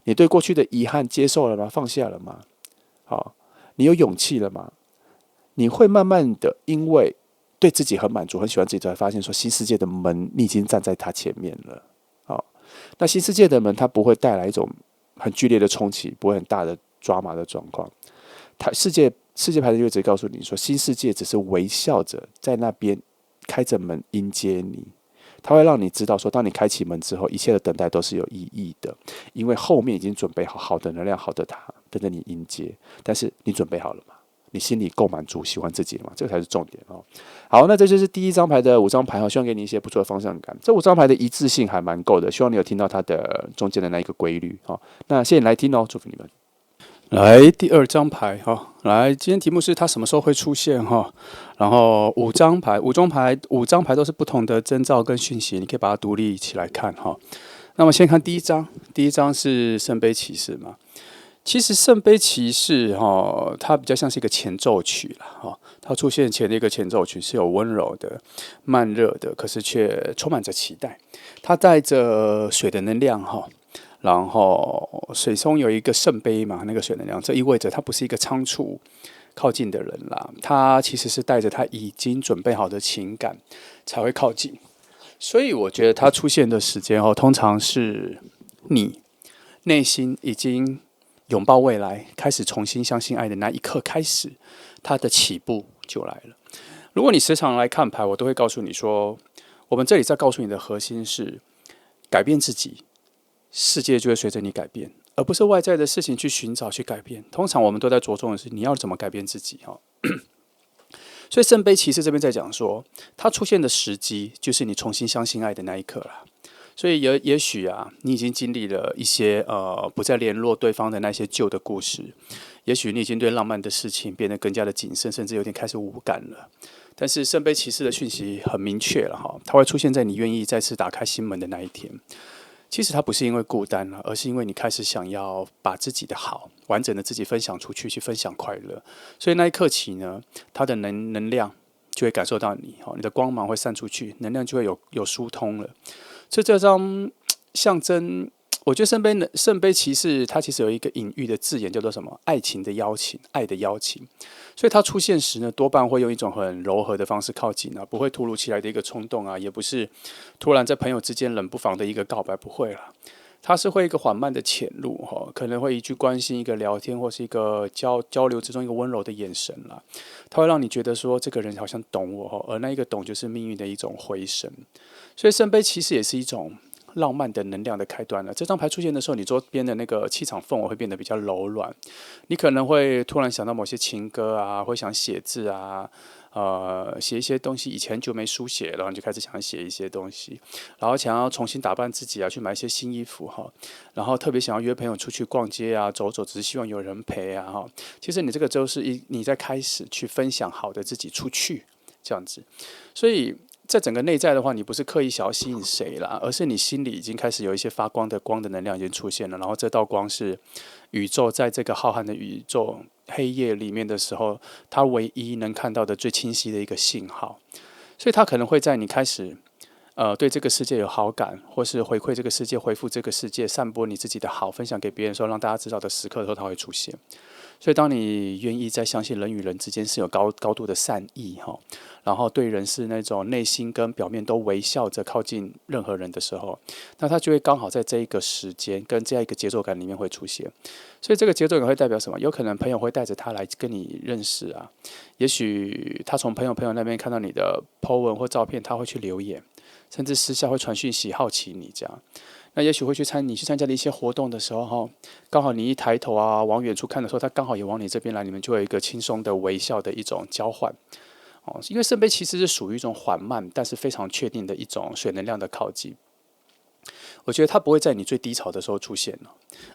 你对过去的遗憾接受了吗？放下了吗？好，你有勇气了吗？你会慢慢的因为对自己很满足，很喜欢自己，才发现说新世界的门你已经站在他前面了。好，那新世界的门它不会带来一种很剧烈的冲击，不会很大的抓马的状况。它世界牌的就直接告诉你说，新世界只是微笑着在那边开着门迎接你。它会让你知道说，当你开启门之后，一切的等待都是有意义的，因为后面已经准备好好的能量、好的他等着你迎接。但是你准备好了吗？你心里够满足、喜欢自己了吗？这个才是重点哦。好，那这就是第1张牌的5张牌，希望给你一些不错的方向感。这5张牌的一致性还蛮够的，希望你有听到它的中间的那一个规律。那谢谢你来听哦，祝福你们。来第2张牌哈，来，今天题目是它什么时候会出现哈？然后5张牌都是不同的征兆跟讯息，你可以把它独立起来看哈。那么先看第一章是圣杯骑士嘛。其实圣杯骑士它比较像是一个前奏曲啦哈，它出现前的一个前奏曲是有温柔的、慢热的，可是却充满着期待。它带着水的能量哈。然后水中有一个圣杯嘛，那个水能量，这意味着他不是一个仓促靠近的人啦，他其实是带着他已经准备好的情感才会靠近。所以我觉得他出现的时间通常是你内心已经拥抱未来，开始重新相信爱的那一刻开始，他的起步就来了。如果你时常来看牌，我都会告诉你说，我们这里在告诉你的核心是改变自己。世界就会随着你改变，而不是外在的事情去寻找去改变。通常我们都在着重的是你要怎么改变自己所以圣杯骑士这边在讲说，它出现的时机就是你重新相信爱的那一刻啦。所以也许你已经经历了一些不再联络对方的那些旧的故事，也许你已经对浪漫的事情变得更加的谨慎，甚至有点开始无感了。但是圣杯骑士的讯息很明确了它会出现在你愿意再次打开心门的那一天。其实它不是因为孤单了，而是因为你开始想要把自己的好完整的自己分享出去，去分享快乐。所以那一刻起呢，它的能量就会感受到你的光芒会散出去，能量就会有疏通了。所以这张象征我觉得圣杯骑士它其实有一个隐喻的字眼叫做什么？爱情的邀请，爱的邀请。所以它出现时呢，多半会用一种很柔和的方式靠近啊，不会突如其来的一个冲动啊，也不是突然在朋友之间冷不防的一个告白，不会啦。它是会一个缓慢的潜入哈，可能会一句关心、一个聊天或是一个交流之中一个温柔的眼神啦，它会让你觉得说这个人好像懂我哈，而那一个懂就是命运的一种回声。所以圣杯其实也是一种浪漫的能量的开端了。这张牌出现的时候，你周边的那个气场氛围会变得比较柔软，你可能会突然想到某些情歌啊，会想写字啊，写一些东西，以前很久没书写了，然后你就开始想写一些东西，然后想要重新打扮自己啊，去买一些新衣服哈，然后特别想要约朋友出去逛街啊，走走，只是希望有人陪啊哈。其实你这个就是你在开始去分享好的自己出去这样子，所以。在整个内在的话，你不是刻意想要吸引谁啦，而是你心里已经开始有一些发光的能量已经出现了，然后这道光是宇宙在这个浩瀚的宇宙黑夜里面的时候，它唯一能看到的最清晰的一个信号，所以它可能会在你开始对这个世界有好感，或是回馈这个世界、回复这个世界、散播你自己的好、分享给别人的时候，让大家知道的时刻的时候，它会出现。所以，当你愿意再相信人与人之间是有高度的善意哈，然后对人是那种内心跟表面都微笑着靠近任何人的时候，那他就会刚好在这一个时间跟这样一个节奏感里面会出现。所以，这个节奏感会代表什么？有可能朋友会带着他来跟你认识啊，也许他从朋友那边看到你的 po 文或照片，他会去留言，甚至私下会传讯息好奇你这样。那也许会你去参加的一些活动的时候，哈，刚好你一抬头啊，往远处看的时候，他刚好也往你这边来，你们就有一个轻松的微笑的一种交换。哦，因为圣杯其实是属于一种缓慢，但是非常确定的一种水能量的靠近。我觉得它不会在你最低潮的时候出现了，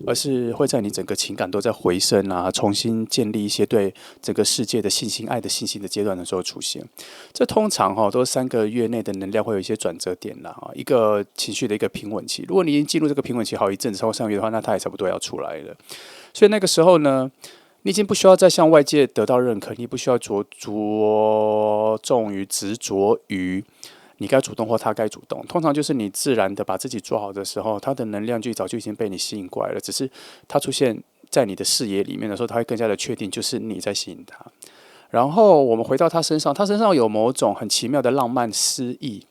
而是会在你整个情感都在回升啊，重新建立一些对整个世界的信心、爱的信心的阶段的时候出现。这通常都是3个月内的能量会有一些转折点啦，一个情绪的一个平稳期。如果你已经进入这个平稳期好一阵子，超过3个月的话，那它也差不多要出来了。所以那个时候呢，你已经不需要再向外界得到认可，你不需要着重于执着于你该主动或他该主动。通常就是你自然的把自己做好的时候，他的能量就早就已经被你吸引过来了，只是他出现在你的视野里面的时候，他会更加的确定就是你在吸引他。然后我们回到他身上，他身上有某种很奇妙的浪漫诗意。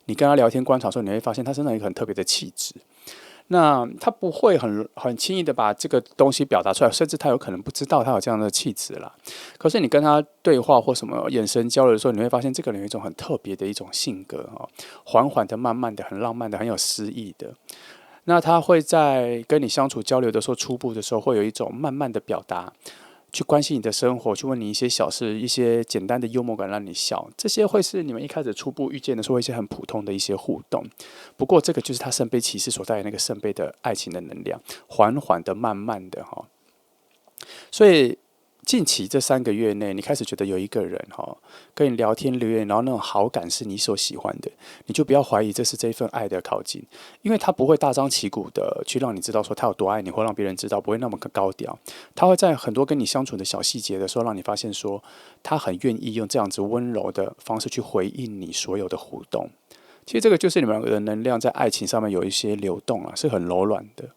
你跟他聊天观察的时候，你会发现他身上有一个很特别的气质。那他不会很轻易的把这个东西表达出来，甚至他有可能不知道他有这样的气质啦。可是你跟他对话或什么眼神交流的时候，你会发现这个人有一种很特别的一种性格哦，缓缓的、慢慢的、很浪漫的、很有诗意的。那他会在跟你相处交流的时候，初步的时候会有一种慢慢的表达。去关心你的生活，去问你一些小事，一些简单的幽默感让你笑，这些会是你们一开始初步遇见的时候一些很普通的一些互动。不过这个就是他圣杯骑士所带来那个圣杯的爱情的能量，缓缓的、慢慢的哈。所以近期这3个月内，你开始觉得有一个人跟你聊天留言，然后那种好感是你所喜欢的，你就不要怀疑这是这一份爱的靠近，因为他不会大张旗鼓的去让你知道说他有多爱你，或让别人知道，不会那么高调。他会在很多跟你相处的小细节的时候，让你发现说他很愿意用这样子温柔的方式去回应你所有的互动。其实这个就是你们两个的能量在爱情上面有一些流动啊，是很柔软的。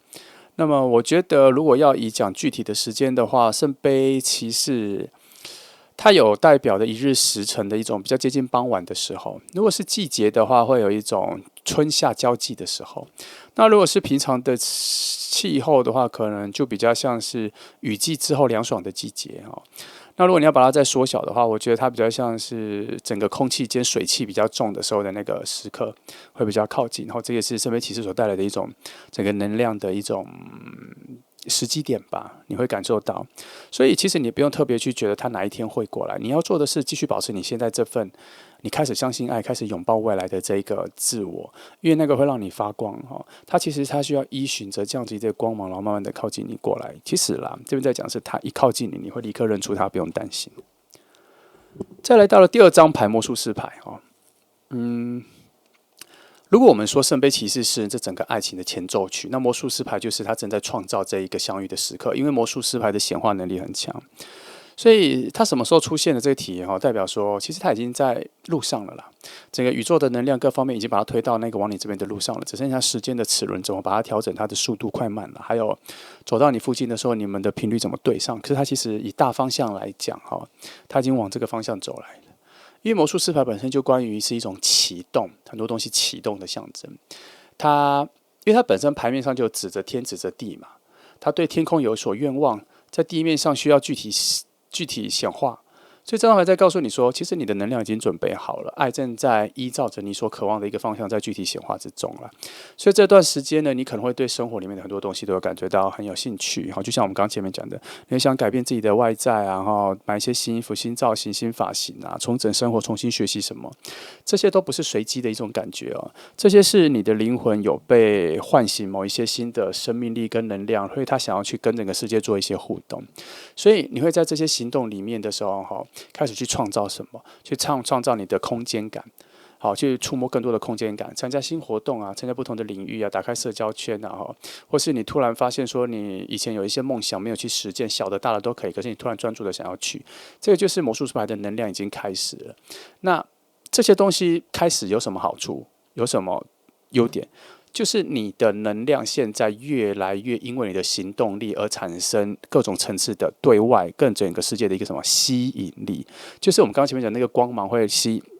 那么我觉得，如果要以讲具体的时间的话，圣杯骑士它有代表的一日时辰的一种比较接近傍晚的时候。如果是季节的话，会有一种春夏交际的时候。那如果是平常的气候的话，可能就比较像是雨季之后凉爽的季节哈。那如果你要把它再缩小的话，我觉得它比较像是整个空气间水汽比较重的时候的那个时刻，会比较靠近。然后这也是圣杯骑士所带来的一种整个能量的一种时机点吧，你会感受到。所以其实你不用特别去觉得它哪一天会过来，你要做的是继续保持你现在这份你开始相信爱、开始拥抱未来的这一个自我，因为那个会让你发光哈。它其实它需要依循着这样子一个光芒，然后慢慢的靠近你过来。其实啦，这边在讲是它一靠近你，你会立刻认出它，不用担心。再来到了第2张牌魔术师牌哦，如果我们说圣杯骑士是这整个爱情的前奏曲，那魔术师牌就是他正在创造这一个相遇的时刻，因为魔术师牌的显化能力很强。所以它什么时候出现的这个体验代表说其实它已经在路上了啦。整个宇宙的能量各方面已经把它推到那个往你这边的路上了，只剩下时间的齿轮怎么把它调整它的速度快慢了，还有走到你附近的时候你们的频率怎么对上。可是它其实以大方向来讲它已经往这个方向走来了。因为魔术师牌本身就关于是一种启动，很多东西启动的象征。因为它本身牌面上就指着天指着地嘛，它对天空有所愿望，在地面上需要具体显化。所以这张牌在告诉你说，其实你的能量已经准备好了，爱正在依照着你所渴望的一个方向在具体显化之中了。所以这段时间呢，你可能会对生活里面的很多东西都有感觉到很有兴趣。就像我们刚刚前面讲的，你想改变自己的外在啊，买一些新衣服、新造型、新发型啊，重整生活、重新学习什么，这些都不是随机的一种感觉这些是你的灵魂有被唤醒某一些新的生命力跟能量，所以他想要去跟整个世界做一些互动。所以你会在这些行动里面的时候开始去创造什么，去创造你的空间感，去触摸更多的空间感，参加新活动啊，参加不同的领域啊，打开社交圈啊，或是你突然发现说你以前有一些梦想没有去实践，小的大的都可以，可是你突然专注的想要去，这个就是魔术师牌的能量已经开始了。那这些东西开始有什么好处？有什么优点？就是你的能量现在越来越因为你的行动力而产生各种层次的对外更整个世界的一个什么吸引力，就是我们刚刚前面讲那个光芒会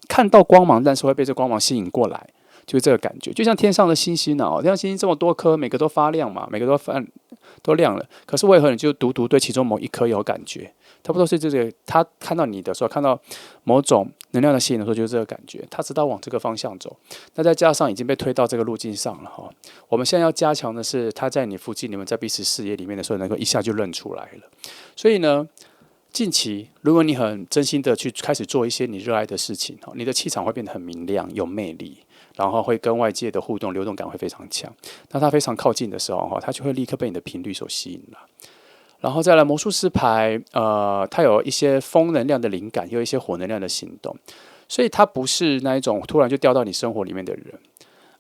看到光芒，但是会被这光芒吸引过来，就是这个感觉。就像天上的星星天上星星这么多颗，每个都发亮嘛，每个都亮了，可是为何你就独对其中某一颗有感觉？差不多是这个，他看到你的时候，看到某种能量的吸引的时候，就是这个感觉。他知道往这个方向走，那再加上已经被推到这个路径上了我们现在要加强的是，他在你附近，你们在彼此视野里面的时候，能够一下就认出来了。所以呢，近期如果你很真心的去开始做一些你热爱的事情你的气场会变得很明亮、有魅力，然后会跟外界的互动、流动感会非常强。那它非常靠近的时候它就会立刻被你的频率所吸引了。然后再来魔术师牌，它有一些风能量的灵感，也有一些火能量的行动，所以它不是那一种突然就掉到你生活里面的人，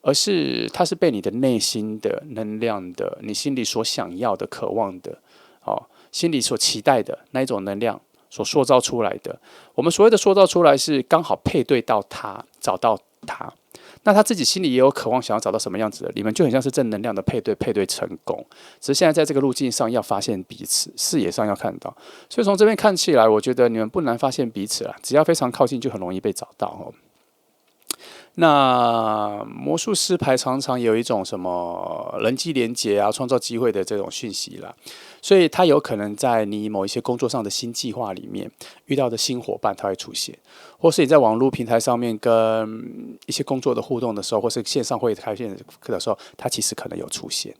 而是它是被你的内心的能量的，你心里所想要的、渴望的，心里所期待的那一种能量所塑造出来的。我们所谓的塑造出来，是刚好配对到他，找到他。那他自己心里也有渴望，想要找到什么样子的，你们就很像是正能量的配对成功。只是现在在这个路径上要发现彼此，视野上要看到。所以从这边看起来，我觉得你们不难发现彼此啦，只要非常靠近，就很容易被找到那魔术师牌常常有一种什么人际连结啊、创造机会的这种讯息啦，所以他有可能在你某一些工作上的新计划里面遇到的新伙伴，他会出现，或是你在网络平台上面跟一些工作的互动的时候，或是线上会开线的时候，他其实可能有出现。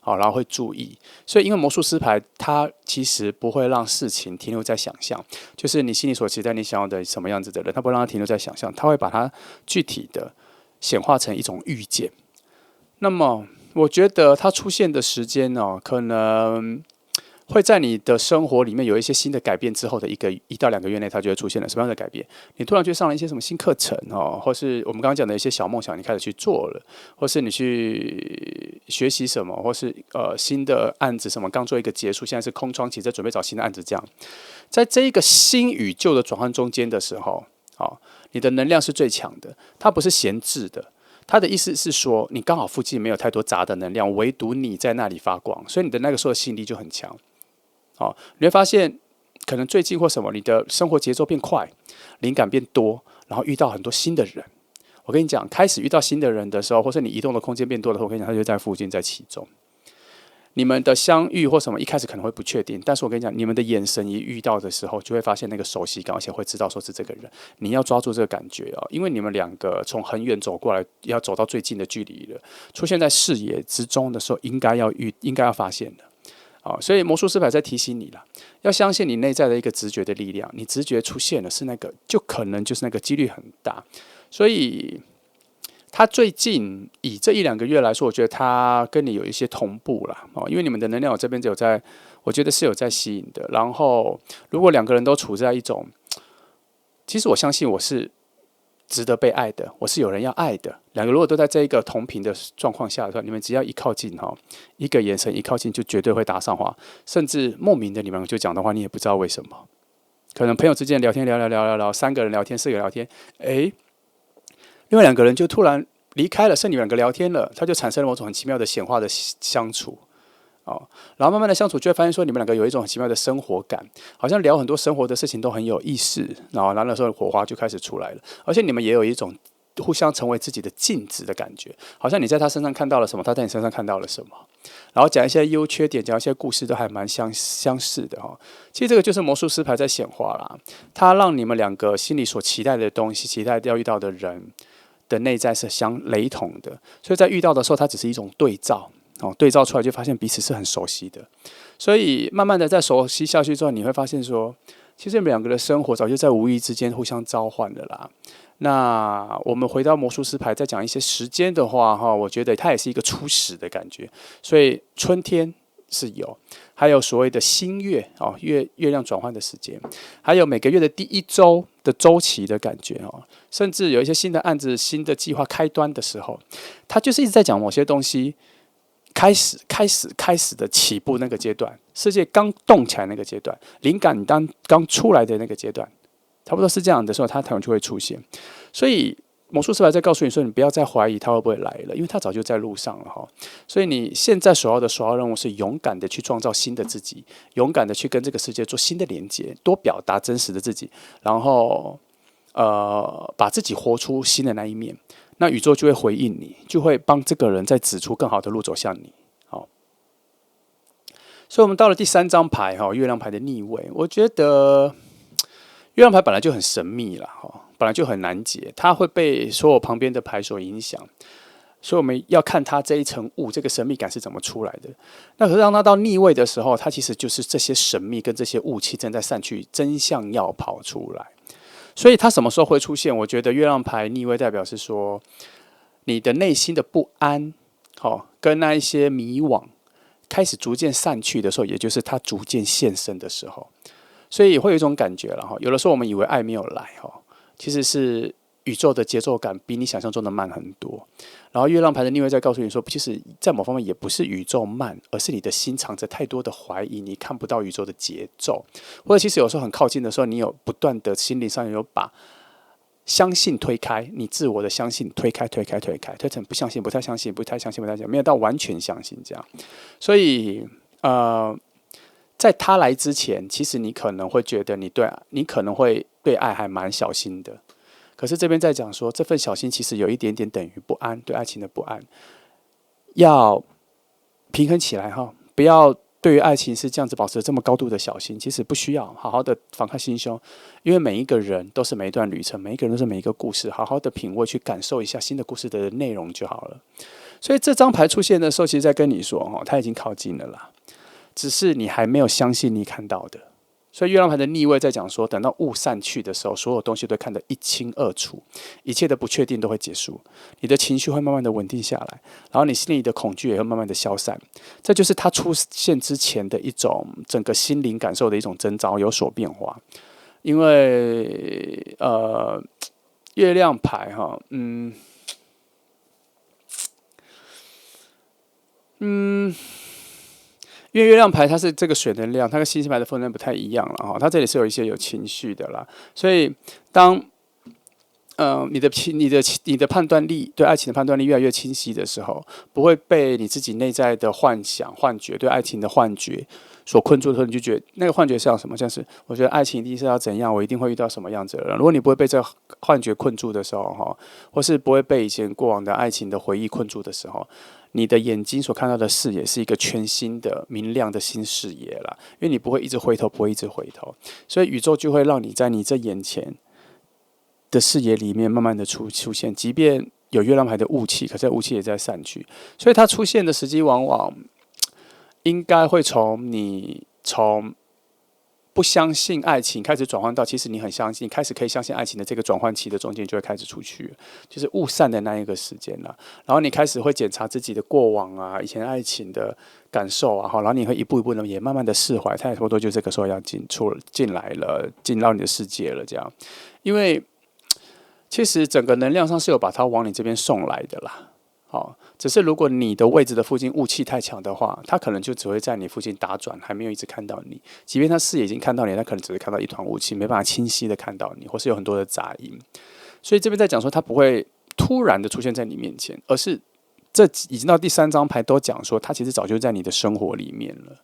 然后会注意，所以因为魔术师牌，它其实不会让事情停留在想象，就是你心里所期待、你想要的什么样子的人，它不会让它停留在想象，它会把它具体的显化成一种预见。那么，我觉得它出现的时间可能会在你的生活里面有一些新的改变之后的1到2个月内，它就会出现了什么样的改变？你突然去上了一些什么新课程或是我们刚刚讲的一些小梦想，你开始去做了，或是你去学习什么，或是新的案子什么刚做一个结束，现在是空窗期，在准备找新的案子，这样，在这一个新与旧的转换中间的时候，你的能量是最强的，它不是闲置的。他的意思是说，你刚好附近没有太多杂的能量，唯独你在那里发光，所以你的那个时候的吸引力就很强。你会发现，可能最近或什么，你的生活节奏变快，灵感变多，然后遇到很多新的人。我跟你讲，开始遇到新的人的时候，或是你移动的空间变多的时候，我跟你讲，他就在附近，在其中。你们的相遇或什么，一开始可能会不确定，但是我跟你讲，你们的眼神一遇到的时候，就会发现那个熟悉感，而且会知道说是这个人。你要抓住这个感觉因为你们两个从很远走过来，要走到最近的距离了，出现在视野之中的时候，应该要发现的。所以魔术师牌在提醒你了，要相信你内在的一个直觉的力量，你直觉出现了是那个，就可能就是那个几率很大。所以他最近以这1-2个月来说，我觉得他跟你有一些同步啦因为你们的能量我这边我觉得是有在吸引的。然后如果2个人都处在一种，其实我相信我是值得被爱的，我是有人要爱的。2个如果都在这一个同频的状况下的话，你们只要一靠近一个眼神一靠近，就绝对会搭上话，甚至莫名的你们就讲的话，你也不知道为什么。可能朋友之间聊天聊，3个人聊天，4个人聊天，另外2个人就突然离开了，剩你们2个聊天了，他就产生了某种很奇妙的显化的相处。然后慢慢的相处，就会发现说你们2个有一种很奇妙的生活感，好像聊很多生活的事情都很有意思，然后那时候火花就开始出来了，而且你们也有一种互相成为自己的镜子的感觉，好像你在他身上看到了什么，他在你身上看到了什么，然后讲一些优缺点，讲一些故事都还蛮相似的哈。其实这个就是魔术师牌在显化啦，它让你们2个心里所期待的东西，期待要遇到的人的内在是相雷同的，所以在遇到的时候，它只是一种对照。对照出来就发现彼此是很熟悉的，所以慢慢的在熟悉下去之后，你会发现说，其实你们2个的生活早就在无意之间互相召唤了啦。那我们回到魔术师牌，再讲一些时间的话，我觉得它也是一个初始的感觉，所以春天是有，还有所谓的新月月亮转换的时间，还有每个月的第1周的周期的感觉甚至有一些新的案子、新的计划开端的时候，它就是一直在讲某些东西。开始的起步那个阶段，世界刚动起来那个阶段，灵感刚出来的那个阶段，差不多是这样的时候，它可能就会出现。所以魔术师牌在告诉你说，你不要再怀疑它会不会来了，因为它早就在路上了哈。所以你现在首要任务是勇敢的去创造新的自己，勇敢的去跟这个世界做新的连接，多表达真实的自己，然后把自己活出新的那一面。那宇宙就会回应你，就会帮这个人再指出更好的路走向你。所以我们到了第3张牌月亮牌的逆位，我觉得月亮牌本来就很神秘啦，本来就很难解，它会被所有旁边的牌所影响，所以我们要看它这一层雾，这个神秘感是怎么出来的。那可是当它到逆位的时候，它其实就是这些神秘跟这些雾气正在散去，真相要跑出来。所以它什么时候会出现？我觉得月亮牌逆位代表是说，你的内心的不安，跟那一些迷惘开始逐渐散去的时候，也就是它逐渐现身的时候。所以会有一种感觉了有的时候我们以为爱没有来其实是宇宙的节奏感比你想象中的慢很多。然后月亮牌的逆位在告诉你说，其实在某方面也不是宇宙慢，而是你的心藏着太多的怀疑，你看不到宇宙的节奏，或者其实有时候很靠近的时候，你有不断的心理上有把相信推开，你自我的相信推开，推成不相信，不太相信，不太相信，没有到完全相信这样。所以在他来之前，其实你可能会觉得你可能会对爱还蛮小心的。可是这边在讲说，这份小心其实有一点点等于不安，对爱情的不安，要平衡起来不要对于爱情是这样子保持这么高度的小心，其实不需要，好好的放开心胸，因为每一个人都是每一段旅程，每一个人都是每一个故事，好好的品味去感受一下新的故事的内容就好了。所以这张牌出现的时候，其实在跟你说他已经靠近了啦，只是你还没有相信你看到的。所以月亮牌的逆位在讲说，等到雾散去的时候，所有东西都看得一清二楚，一切的不确定都会结束，你的情绪会慢慢的稳定下来，然后你心里的恐惧也会慢慢的消散。这就是它出现之前的一种整个心灵感受的一种征兆有所变化。因为月亮牌因为月亮牌它是这个水能量，它跟星星牌的风能不太一样了它这里是有一些有情绪的啦，所以当你的判断力，对爱情的判断力越来越清晰的时候，不会被你自己内在的幻想、幻觉，对爱情的幻觉所困住的时候，你就觉得那个幻觉像什么？像是我觉得爱情一定是要怎样，我一定会遇到什么样子的人。如果你不会被这幻觉困住的时候或是不会被以前过往的爱情的回忆困住的时候，你的眼睛所看到的视野是一个全新的、明亮的新视野啦，因为你不会一直回头，不会一直回头，所以宇宙就会让你在你这眼前的视野里面慢慢的出现，即便有月亮牌的雾气，可是雾气也在散去，所以它出现的时机往往应该会从不相信爱情开始转换到其实你很相信，开始可以相信爱情的这个转换期的中间就会开始出去，就是雾散的那一个时间啦。然后你开始会检查自己的过往啊，以前爱情的感受啊，然后你会一步一步的也慢慢的释怀，差不多就这个时候要进来了，进到你的世界了这样。因为其实整个能量上是有把它往你这边送来的啦。只是如果你的位置的附近雾气太强的话，它可能就只会在你附近打转，还没有一直看到你。即便它视野已经看到你，它可能只是看到一团雾气，没办法清晰的看到你，或是有很多的杂音。所以这边在讲说，它不会突然的出现在你面前，而是这已经到第3张牌都讲说，它其实早就在你的生活里面了。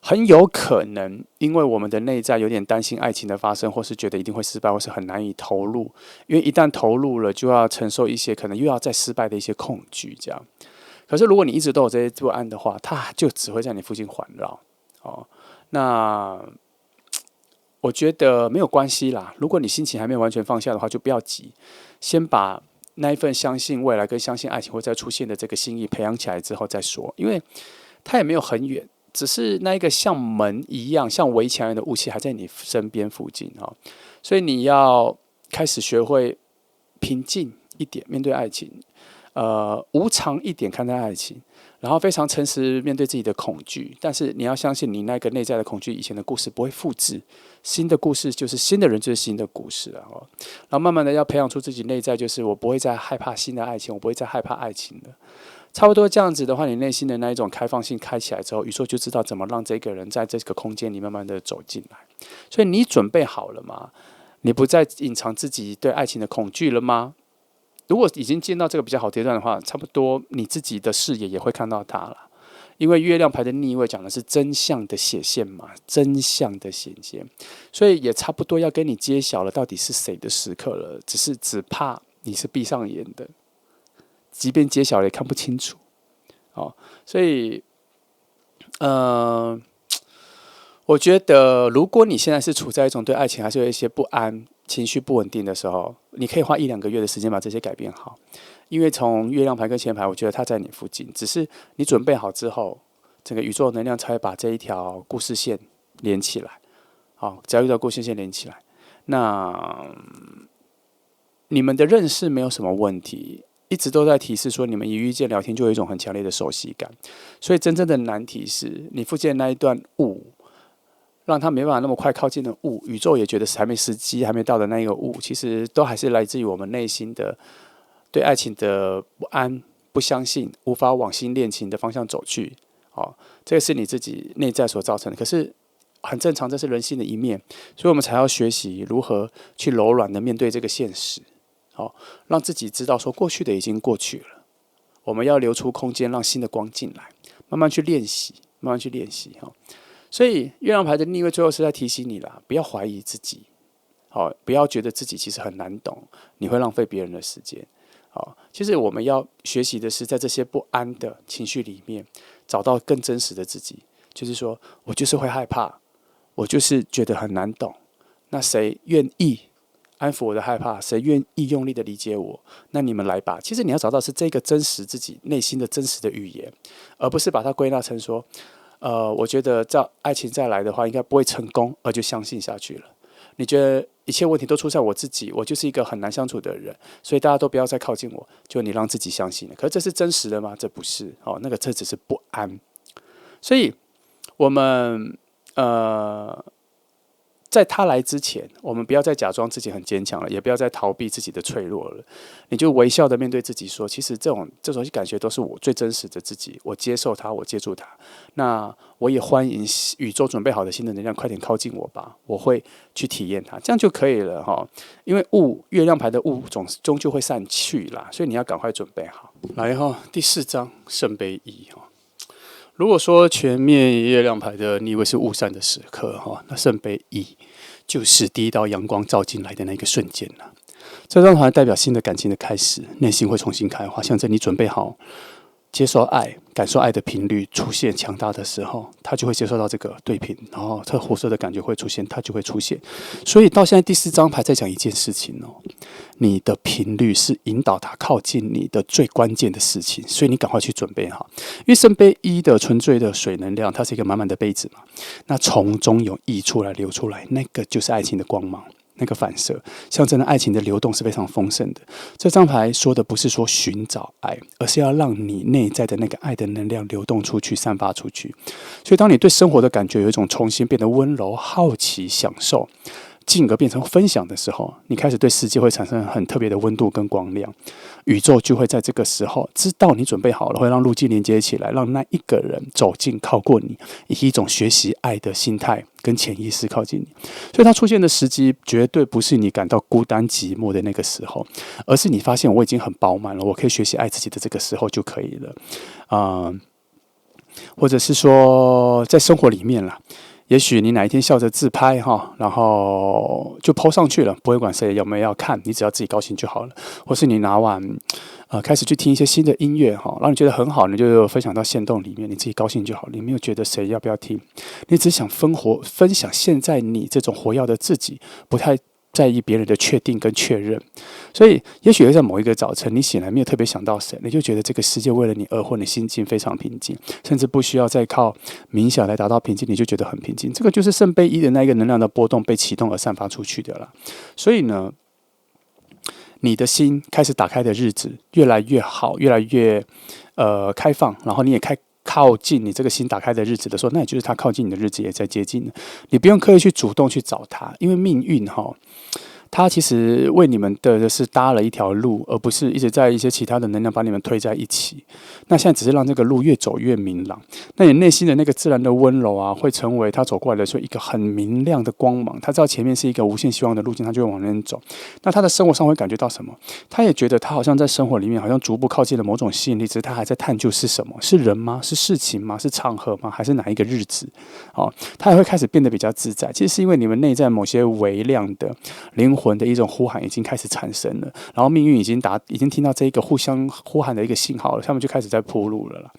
很有可能，因为我们的内在有点担心爱情的发生，或是觉得一定会失败，或是很难以投入。因为一旦投入了，就要承受一些可能又要再失败的一些恐惧。这样，可是如果你一直都有这些不安的话，它就只会在你附近环绕。那我觉得没有关系啦。如果你心情还没有完全放下的话，就不要急，先把那一份相信未来跟相信爱情会再出现的这个心意培养起来之后再说，因为它也没有很远。只是那一个像门一样、像围墙一样的雾气还在你身边附近所以你要开始学会平静一点面对爱情，无常一点看待爱情，然后非常诚实面对自己的恐惧。但是你要相信，你那个内在的恐惧，以前的故事不会复制，新的故事就是新的人就是新的故事了然后慢慢的要培养出自己内在，就是我不会再害怕新的爱情，我不会再害怕爱情了。差不多这样子的话，你内心的那一种开放性开起来之后，宇宙就知道怎么让这个人在这个空间里慢慢的走进来。所以你准备好了吗？你不再隐藏自己对爱情的恐惧了吗？如果已经进到这个比较好阶段的话，差不多你自己的视野也会看到它了。因为月亮牌的逆位讲的是真相的显现嘛，真相的显现，所以也差不多要跟你揭晓了到底是谁的时刻了。只怕你是闭上眼的。即便揭晓了也看不清楚，所以，我觉得如果你现在是处在一种对爱情还是有一些不安、情绪不稳定的时候，你可以花1-2个月的时间把这些改变好，因为从月亮牌跟钱牌，我觉得它在你附近，只是你准备好之后，整个宇宙能量才会把这一条故事线连起来，只要遇到故事线连起来，那你们的认识没有什么问题。一直都在提示说，你们一遇见聊天就有一种很强烈的熟悉感，所以真正的难题是你附近的那一段雾，让他没办法那么快靠近的雾，宇宙也觉得是还没时机、还没到的那个雾，其实都还是来自于我们内心的对爱情的不安、不相信、无法往新恋情的方向走去。这个是你自己内在所造成的，可是很正常，这是人性的一面，所以我们才要学习如何去柔软的面对这个现实。让自己知道说过去的已经过去了，我们要留出空间让新的光进来，慢慢去练习，慢慢去练习所以月亮牌的逆位最后是在提醒你啦，不要怀疑自己，不要觉得自己其实很难懂，你会浪费别人的时间。其实我们要学习的是在这些不安的情绪里面找到更真实的自己，就是说我就是会害怕，我就是觉得很难懂，那谁愿意安抚我的害怕？谁愿意用力的理解我？那你们来吧。其实你要找到是这个真实自己内心的真实的语言，而不是把它归纳成说，我觉得这爱情再来的话，应该不会成功，而就相信下去了。你觉得一切问题都出在我自己，我就是一个很难相处的人，所以大家都不要再靠近我，就你让自己相信了。可是这是真实的吗？这不是这只是不安。所以我们在他来之前，我们不要再假装自己很坚强了，也不要再逃避自己的脆弱了。你就微笑的面对自己说，其实这种感觉都是我最真实的自己，我接受它，我接住它。那我也欢迎宇宙准备好的新的能量快点靠近我吧，我会去体验它，这样就可以了因为月亮牌的雾终究会散去啦，所以你要赶快准备好。来第4张圣杯一如果说全面月亮牌的逆位是雾散的时刻那圣杯一就是第一道阳光照进来的那个瞬间了。这张牌代表新的感情的开始，内心会重新开花，象征你准备好接受爱，感受爱的频率出现强大的时候，他就会接受到这个对频，然后这活色的感觉会出现，它就会出现。所以到现在第4张牌在讲一件事情你的频率是引导他靠近你的最关键的事情，所以你赶快去准备好。因为圣杯一的纯粹的水能量，它是一个满满的杯子嘛，那从中有溢出来流出来，那个就是爱情的光芒。那个反射象征的爱情的流动是非常丰盛的。这张牌说的不是说寻找爱，而是要让你内在的那个爱的能量流动出去，散发出去。所以当你对生活的感觉有一种重新变得温柔、好奇、享受，进而变成分享的时候，你开始对世界会产生很特别的温度跟光亮，宇宙就会在这个时候知道你准备好了，会让路径连接起来，让那一个人走近靠过你，以一种学习爱的心态跟潜意识靠近你。所以它出现的时机绝对不是你感到孤单寂寞的那个时候，而是你发现我已经很饱满了，我可以学习爱自己的这个时候就可以了。或者是说在生活里面啦，也许你哪一天笑着自拍哈，然后就 po 上去了，不会管谁有没有要看，你只要自己高兴就好了。或是你拿完开始去听一些新的音乐哈，让你觉得很好，你就分享到限动里面，你自己高兴就好，你没有觉得谁要不要听，你只想分享现在你这种活跃的自己，不太在意别人的确定跟确认。所以也许会在某一个早晨你醒来没有特别想到谁，你就觉得这个世界为了你而活，你心境非常平静，甚至不需要再靠冥想来达到平静，你就觉得很平静。这个就是圣杯一的那一个能量的波动被启动而散发出去的了。所以呢，你的心开始打开的日子越来越好，越来越开放，然后你也靠近你这个心打开的日子的时候，那也就是他靠近你的日子也在接近了。你不用刻意去主动去找他，因为命运它其实为你们的是搭了一条路，而不是一直在一些其他的能量把你们推在一起。那现在只是让这个路越走越明朗，那你内心的那个自然的温柔啊，会成为他走过来的时候一个很明亮的光芒。他知道前面是一个无限希望的路径，他就会往那边走。那他的生活上会感觉到什么？他也觉得他好像在生活里面好像逐步靠近了某种吸引力，只是他还在探究是什么？是人吗？是事情吗？是场合吗？还是哪一个日子？他也会开始变得比较自在。其实是因为你们内在某些微量的灵魂的一种呼喊已经开始产生了，然后命运已经听到这一个互相呼喊的一个信号了，他们就开始在铺路了啦。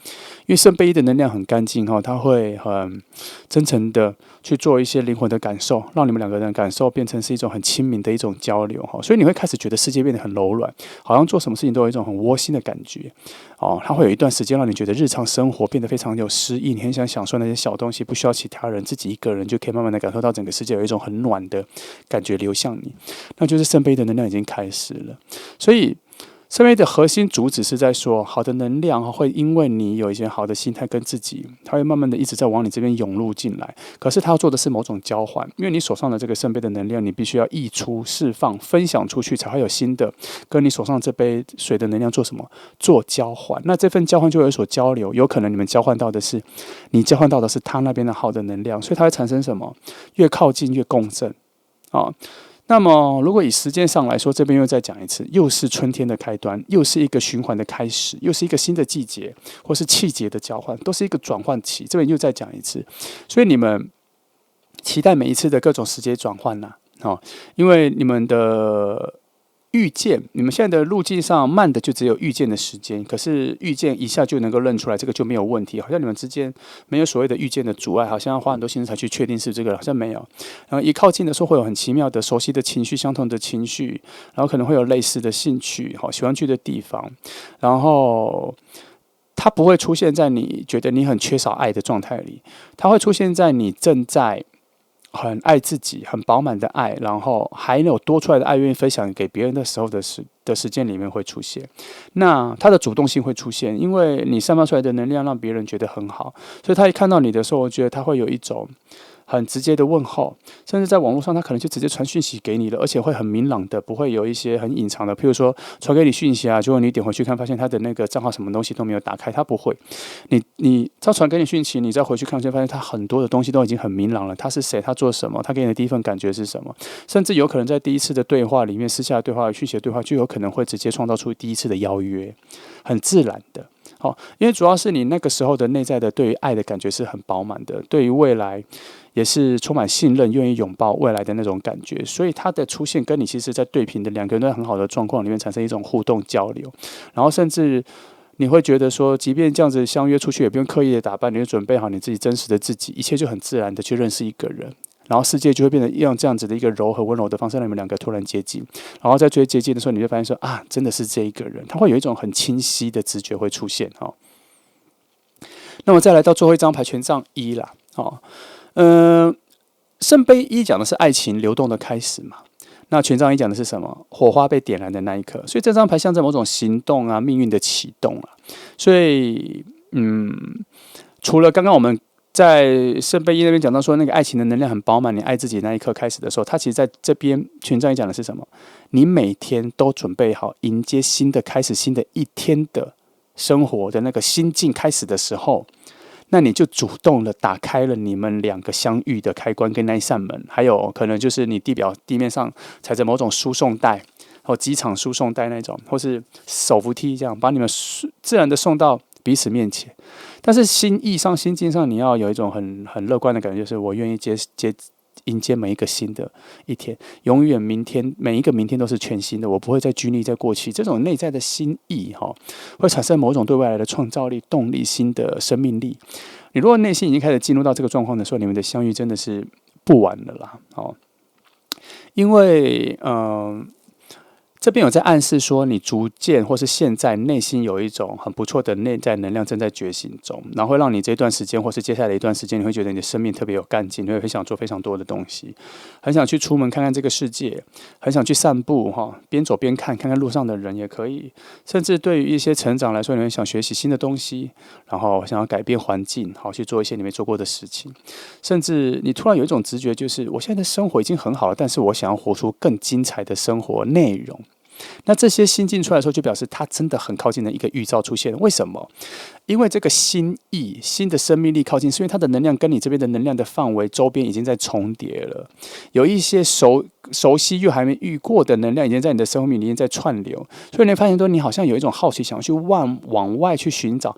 因为圣杯一的能量很干净他会很真诚的去做一些灵魂的感受，让你们两个人感受变成是一种很亲民的一种交流所以你会开始觉得世界变得很柔软，好像做什么事情都有一种很窝心的感觉它会有一段时间让你觉得日常生活变得非常有诗意，你很想享受那些小东西，不需要其他人，自己一个人就可以慢慢的感受到整个世界有一种很暖的感觉流向你，那就是圣杯的能量已经开始了。所以圣杯的核心主旨是在说，好的能量会因为你有一些好的心态跟自己，它会慢慢的一直在往你这边涌入进来。可是它要做的是某种交换，因为你手上的这个圣杯的能量，你必须要溢出、释放、分享出去，才会有新的跟你手上这杯水的能量做什么？做交换。那这份交换就有所交流，有可能你们交换到的是他那边的好的能量，所以它会产生什么？越靠近越共振那么，如果以时间上来说，这边又再讲一次，又是春天的开端，又是一个循环的开始，又是一个新的季节，或是气节的交换，都是一个转换期。这边又再讲一次，所以你们期待每一次的各种时节转换因为你们的遇见，你们现在的路径上慢的就只有遇见的时间，可是遇见一下就能够认出来，这个就没有问题。好像你们之间没有所谓的遇见的阻碍，好像要花很多心思才去确定是这个，好像没有。然后一靠近的时候，会有很奇妙的熟悉的情绪，相同的情绪，然后可能会有类似的兴趣，喜欢去的地方，然后它不会出现在你觉得你很缺少爱的状态里，它会出现在你正在很爱自己、很饱满的爱，然后还有多出来的爱愿意分享给别人的时候的时间里面会出现。那他的主动性会出现，因为你散发出来的能量让别人觉得很好，所以他一看到你的时候，我觉得他会有一种很直接的问候，甚至在网络上他可能就直接传讯息给你了，而且会很明朗的，不会有一些很隐藏的，譬如说传给你讯息结果你点回去看，发现他的那个账号什么东西都没有打开，他不会。他传给你讯息，你再回去看，就发现他很多的东西都已经很明朗了，他是谁，他做什么，他给你的第一份感觉是什么，甚至有可能在第一次的对话里面，私下的对话、讯息的对话，就有可能会直接创造出第一次的邀约，很自然的。因为主要是你那个时候的内在的对于爱的感觉是很饱满的，对于未来也是充满信任，愿意拥抱未来的那种感觉，所以它的出现跟你其实在对频的两个人都在很好的状况里面产生一种互动交流，然后甚至你会觉得说，即便这样子相约出去，也不用刻意的打扮，你就准备好你自己真实的自己，一切就很自然的去认识一个人。然后世界就会变得用这样子的一个柔和温柔的方式，让你们两个突然接近。然后在最接近的时候，你就发现说真的是这一个人，他会有一种很清晰的直觉会出现那么再来到最后一张牌权杖一啦圣杯一讲的是爱情流动的开始嘛，那权杖一讲的是什么？火花被点燃的那一刻。所以这张牌象征某种行动命运的启动所以除了刚刚我们在圣杯一那边讲到说，那个爱情的能量很饱满，你爱自己那一刻开始的时候，他其实在这边权杖一讲的是什么？你每天都准备好迎接新的开始，新的一天的生活的那个心境开始的时候，那你就主动的打开了你们两个相遇的开关跟那一扇门，还有可能就是你地面上踩着某种输送带，或机场输送带那种，或是手扶梯这样，把你们自然的送到彼此面前。但是心意上、心境上，你要有一种很乐观的感觉，就是我愿意迎接每一个新的一天，永远每一个明天都是全新的，我不会再拘泥在过去。这种内在的心意会产生某种对未来的创造力、动力、新的生命力。你如果内心已经开始进入到这个状况的时候，你们的相遇真的是不晚了啦。因为这边有在暗示说，你逐渐或是现在内心有一种很不错的内在能量正在觉醒中，然后会让你这段时间或是接下来一段时间，你会觉得你的生命特别有干劲，你会很想做非常多的东西，很想去出门看看这个世界，很想去散步边走边看看路上的人也可以，甚至对于一些成长来说，你会想学习新的东西，然后想要改变环境，去做一些你没做过的事情，甚至你突然有一种直觉，就是我现在的生活已经很好了，但是我想要活出更精彩的生活内容。那这些心境出来的时候，就表示它真的很靠近的一个预兆出现了。为什么？因为这个心意、新的生命力靠近，是因为它的能量跟你这边的能量的范围周边已经在重叠了，有一些熟悉又还没遇过的能量，已经在你的生命里面在串流，所以你会发现说，你好像有一种好奇，想要去往外去寻找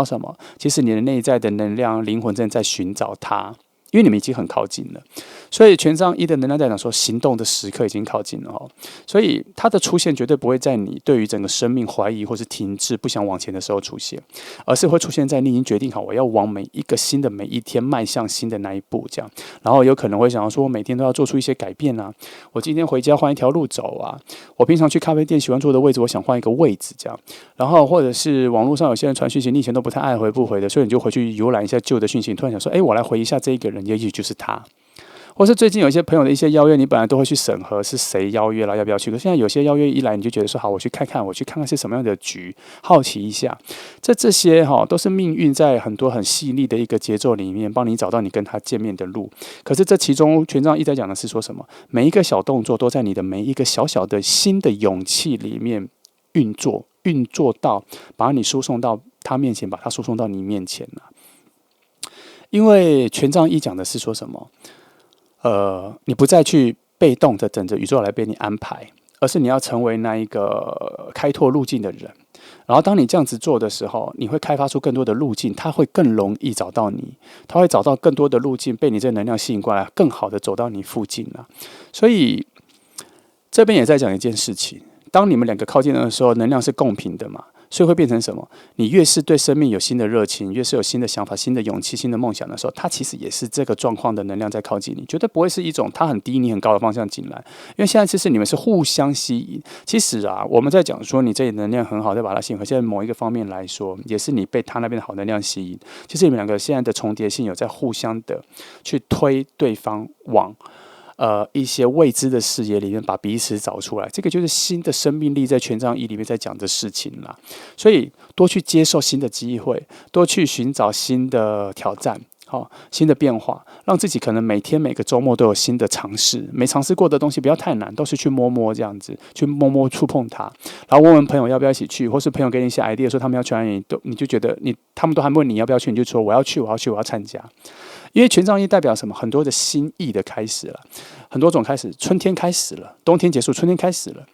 什么？其实你的内在的能量、灵魂正在寻找它。因为你们已经很靠近了，所以权杖一的能量在讲说，行动的时刻已经靠近了所以它的出现绝对不会在你对于整个生命怀疑或是停滞、不想往前的时候出现，而是会出现在你已经决定好我要往每一个新的每一天迈向新的那一步这样，然后有可能会想要说，我每天都要做出一些改变啊，我今天回家换一条路走啊，我平常去咖啡店喜欢坐的位置，我想换一个位置这样，然后或者是网络上有些人传讯息，你以前都不太爱回不回的，所以你就回去游览一下旧的讯息，突然想说，我来回一下这一个人。也许就是他，或是最近有一些朋友的一些邀约，你本来都会去审核是谁邀约了，要不要去。可现在有些邀约一来，你就觉得说好，我去看看是什么样的局，好奇一下。这些都是命运在很多很细腻的一个节奏里面，帮你找到你跟他见面的路。可是这其中权杖一在讲的是说什么？每一个小动作都在你的每一个小小的新的勇气里面运作到把你输送到他面前，把他输送到你面前了。因为权杖一讲的是说什么？你不再去被动的等着宇宙来被你安排，而是你要成为那一个开拓路径的人。然后当你这样子做的时候，你会开发出更多的路径，它会更容易找到你，它会找到更多的路径，被你这能量吸引过来，更好的走到你附近了。所以这边也在讲一件事情：当你们两个靠近的时候，能量是共频的嘛。所以会变成什么？你越是对生命有新的热情，越是有新的想法、新的勇气、新的梦想的时候，它其实也是这个状况的能量在靠近你，绝对不会是一种它很低、你很高的方向进来。因为现在其实你们是互相吸引。其实我们在讲说你这里能量很好，再把它吸引。可现在某一个方面来说，也是你被他那边的好能量吸引。其实你们两个现在的重叠性有在互相的去推对方往。一些未知的视野里面把彼此找出来，这个就是新的生命力在权杖一里面在讲的事情啦。所以多去接受新的机会，多去寻找新的挑战，新的变化，让自己可能每天每个周末都有新的尝试，没尝试过的东西不要太难，都是去摸摸这样子，去摸摸触碰它，然后问问朋友要不要一起去，或是朋友给你一些 idea 说他们要去哪里，你就觉得他们都还问你要不要去，你就说我要去，我要参加。因为权杖一代表什么？很多的新意的开始了，很多种开始。春天开始了，冬天结束，春天开始了，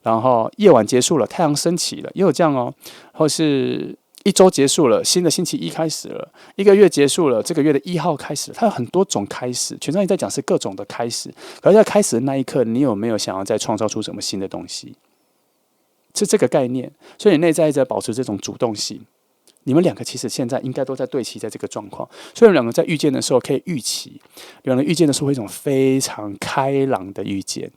然后夜晚结束了，太阳升起了，也有这样或是一周结束了，新的星期一开始了，一个月结束了，这个月的1号开始了，它有很多种开始。权杖一在讲是各种的开始，可是在开始的那一刻，你有没有想要再创造出什么新的东西？是这个概念，所以你内在一直在保持这种主动性。你们两个其实现在应该都在对齐在这个状况，所以两个在遇见的时候可以预期，两个人遇见的时候会一种非常开朗的遇见，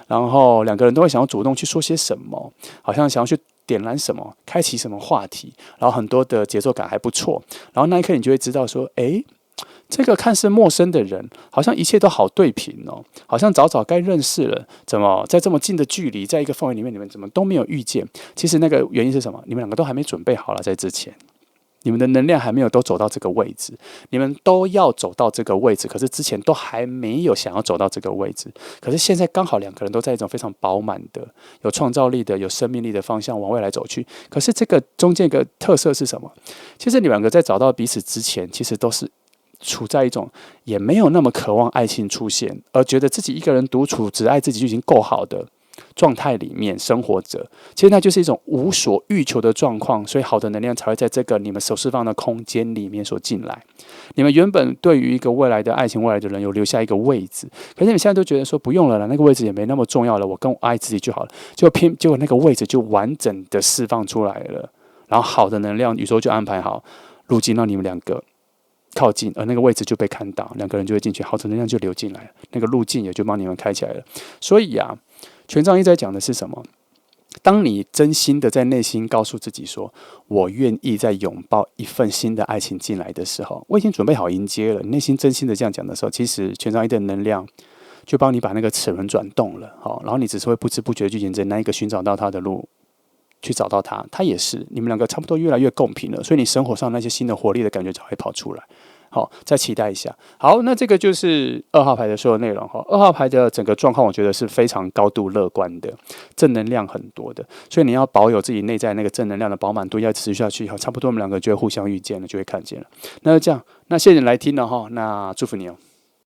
然后两个人都会想要主动去说些什么，好像想要去点燃什么，开启什么话题，然后很多的节奏感还不错，然后那一刻你就会知道说，这个看似陌生的人，好像一切都好对平好像早该认识了，怎么在这么近的距离，在一个范围里面，你们怎么都没有遇见？其实那个原因是什么？你们两个都还没准备好了，在之前。你们的能量还没有都走到这个位置，你们都要走到这个位置，可是之前都还没有想要走到这个位置，可是现在刚好两个人都在一种非常饱满的、有创造力的、有生命力的方向往未来走去。可是这个中间一个特色是什么？其实你们两个在找到彼此之前，其实都是处在一种也没有那么渴望爱情出现，而觉得自己一个人独处，只爱自己就已经够好的状态里面生活着。其实那就是一种无所欲求的状况，所以好的能量才会在这个你们所释放的空间里面所进来。你们原本对于一个未来的爱情、未来的人有留下一个位置，可是你们现在都觉得说不用了啦，那个位置也没那么重要了，我爱自己就好了。结果那个位置就完整的释放出来了，然后好的能量宇宙就安排好路径让你们两个靠近，而那个位置就被看到，两个人就会进去，好的能量就流进来了，那个路径也就帮你们开起来了。所以啊，权杖一在讲的是什么？当你真心的在内心告诉自己说，我愿意再拥抱一份新的爱情进来的时候，我已经准备好迎接了。你内心真心的这样讲的时候，其实权杖一的能量就帮你把那个齿轮转动了，然后你只是会不知不觉去沿着那一个寻找到他的路。去找到他，他也是，你们两个差不多越来越共频了，所以你生活上那些新的活力的感觉才会跑出来。好，再期待一下。好，那这个就是2号牌的所有内容哈。2号牌的整个状况，我觉得是非常高度乐观的，正能量很多的，所以你要保有自己内在那个正能量的饱满度，要持续下去。好，差不多我们两个就会互相遇见了，就会看见了。那就这样，那谢谢你来听了哈，那祝福你哦。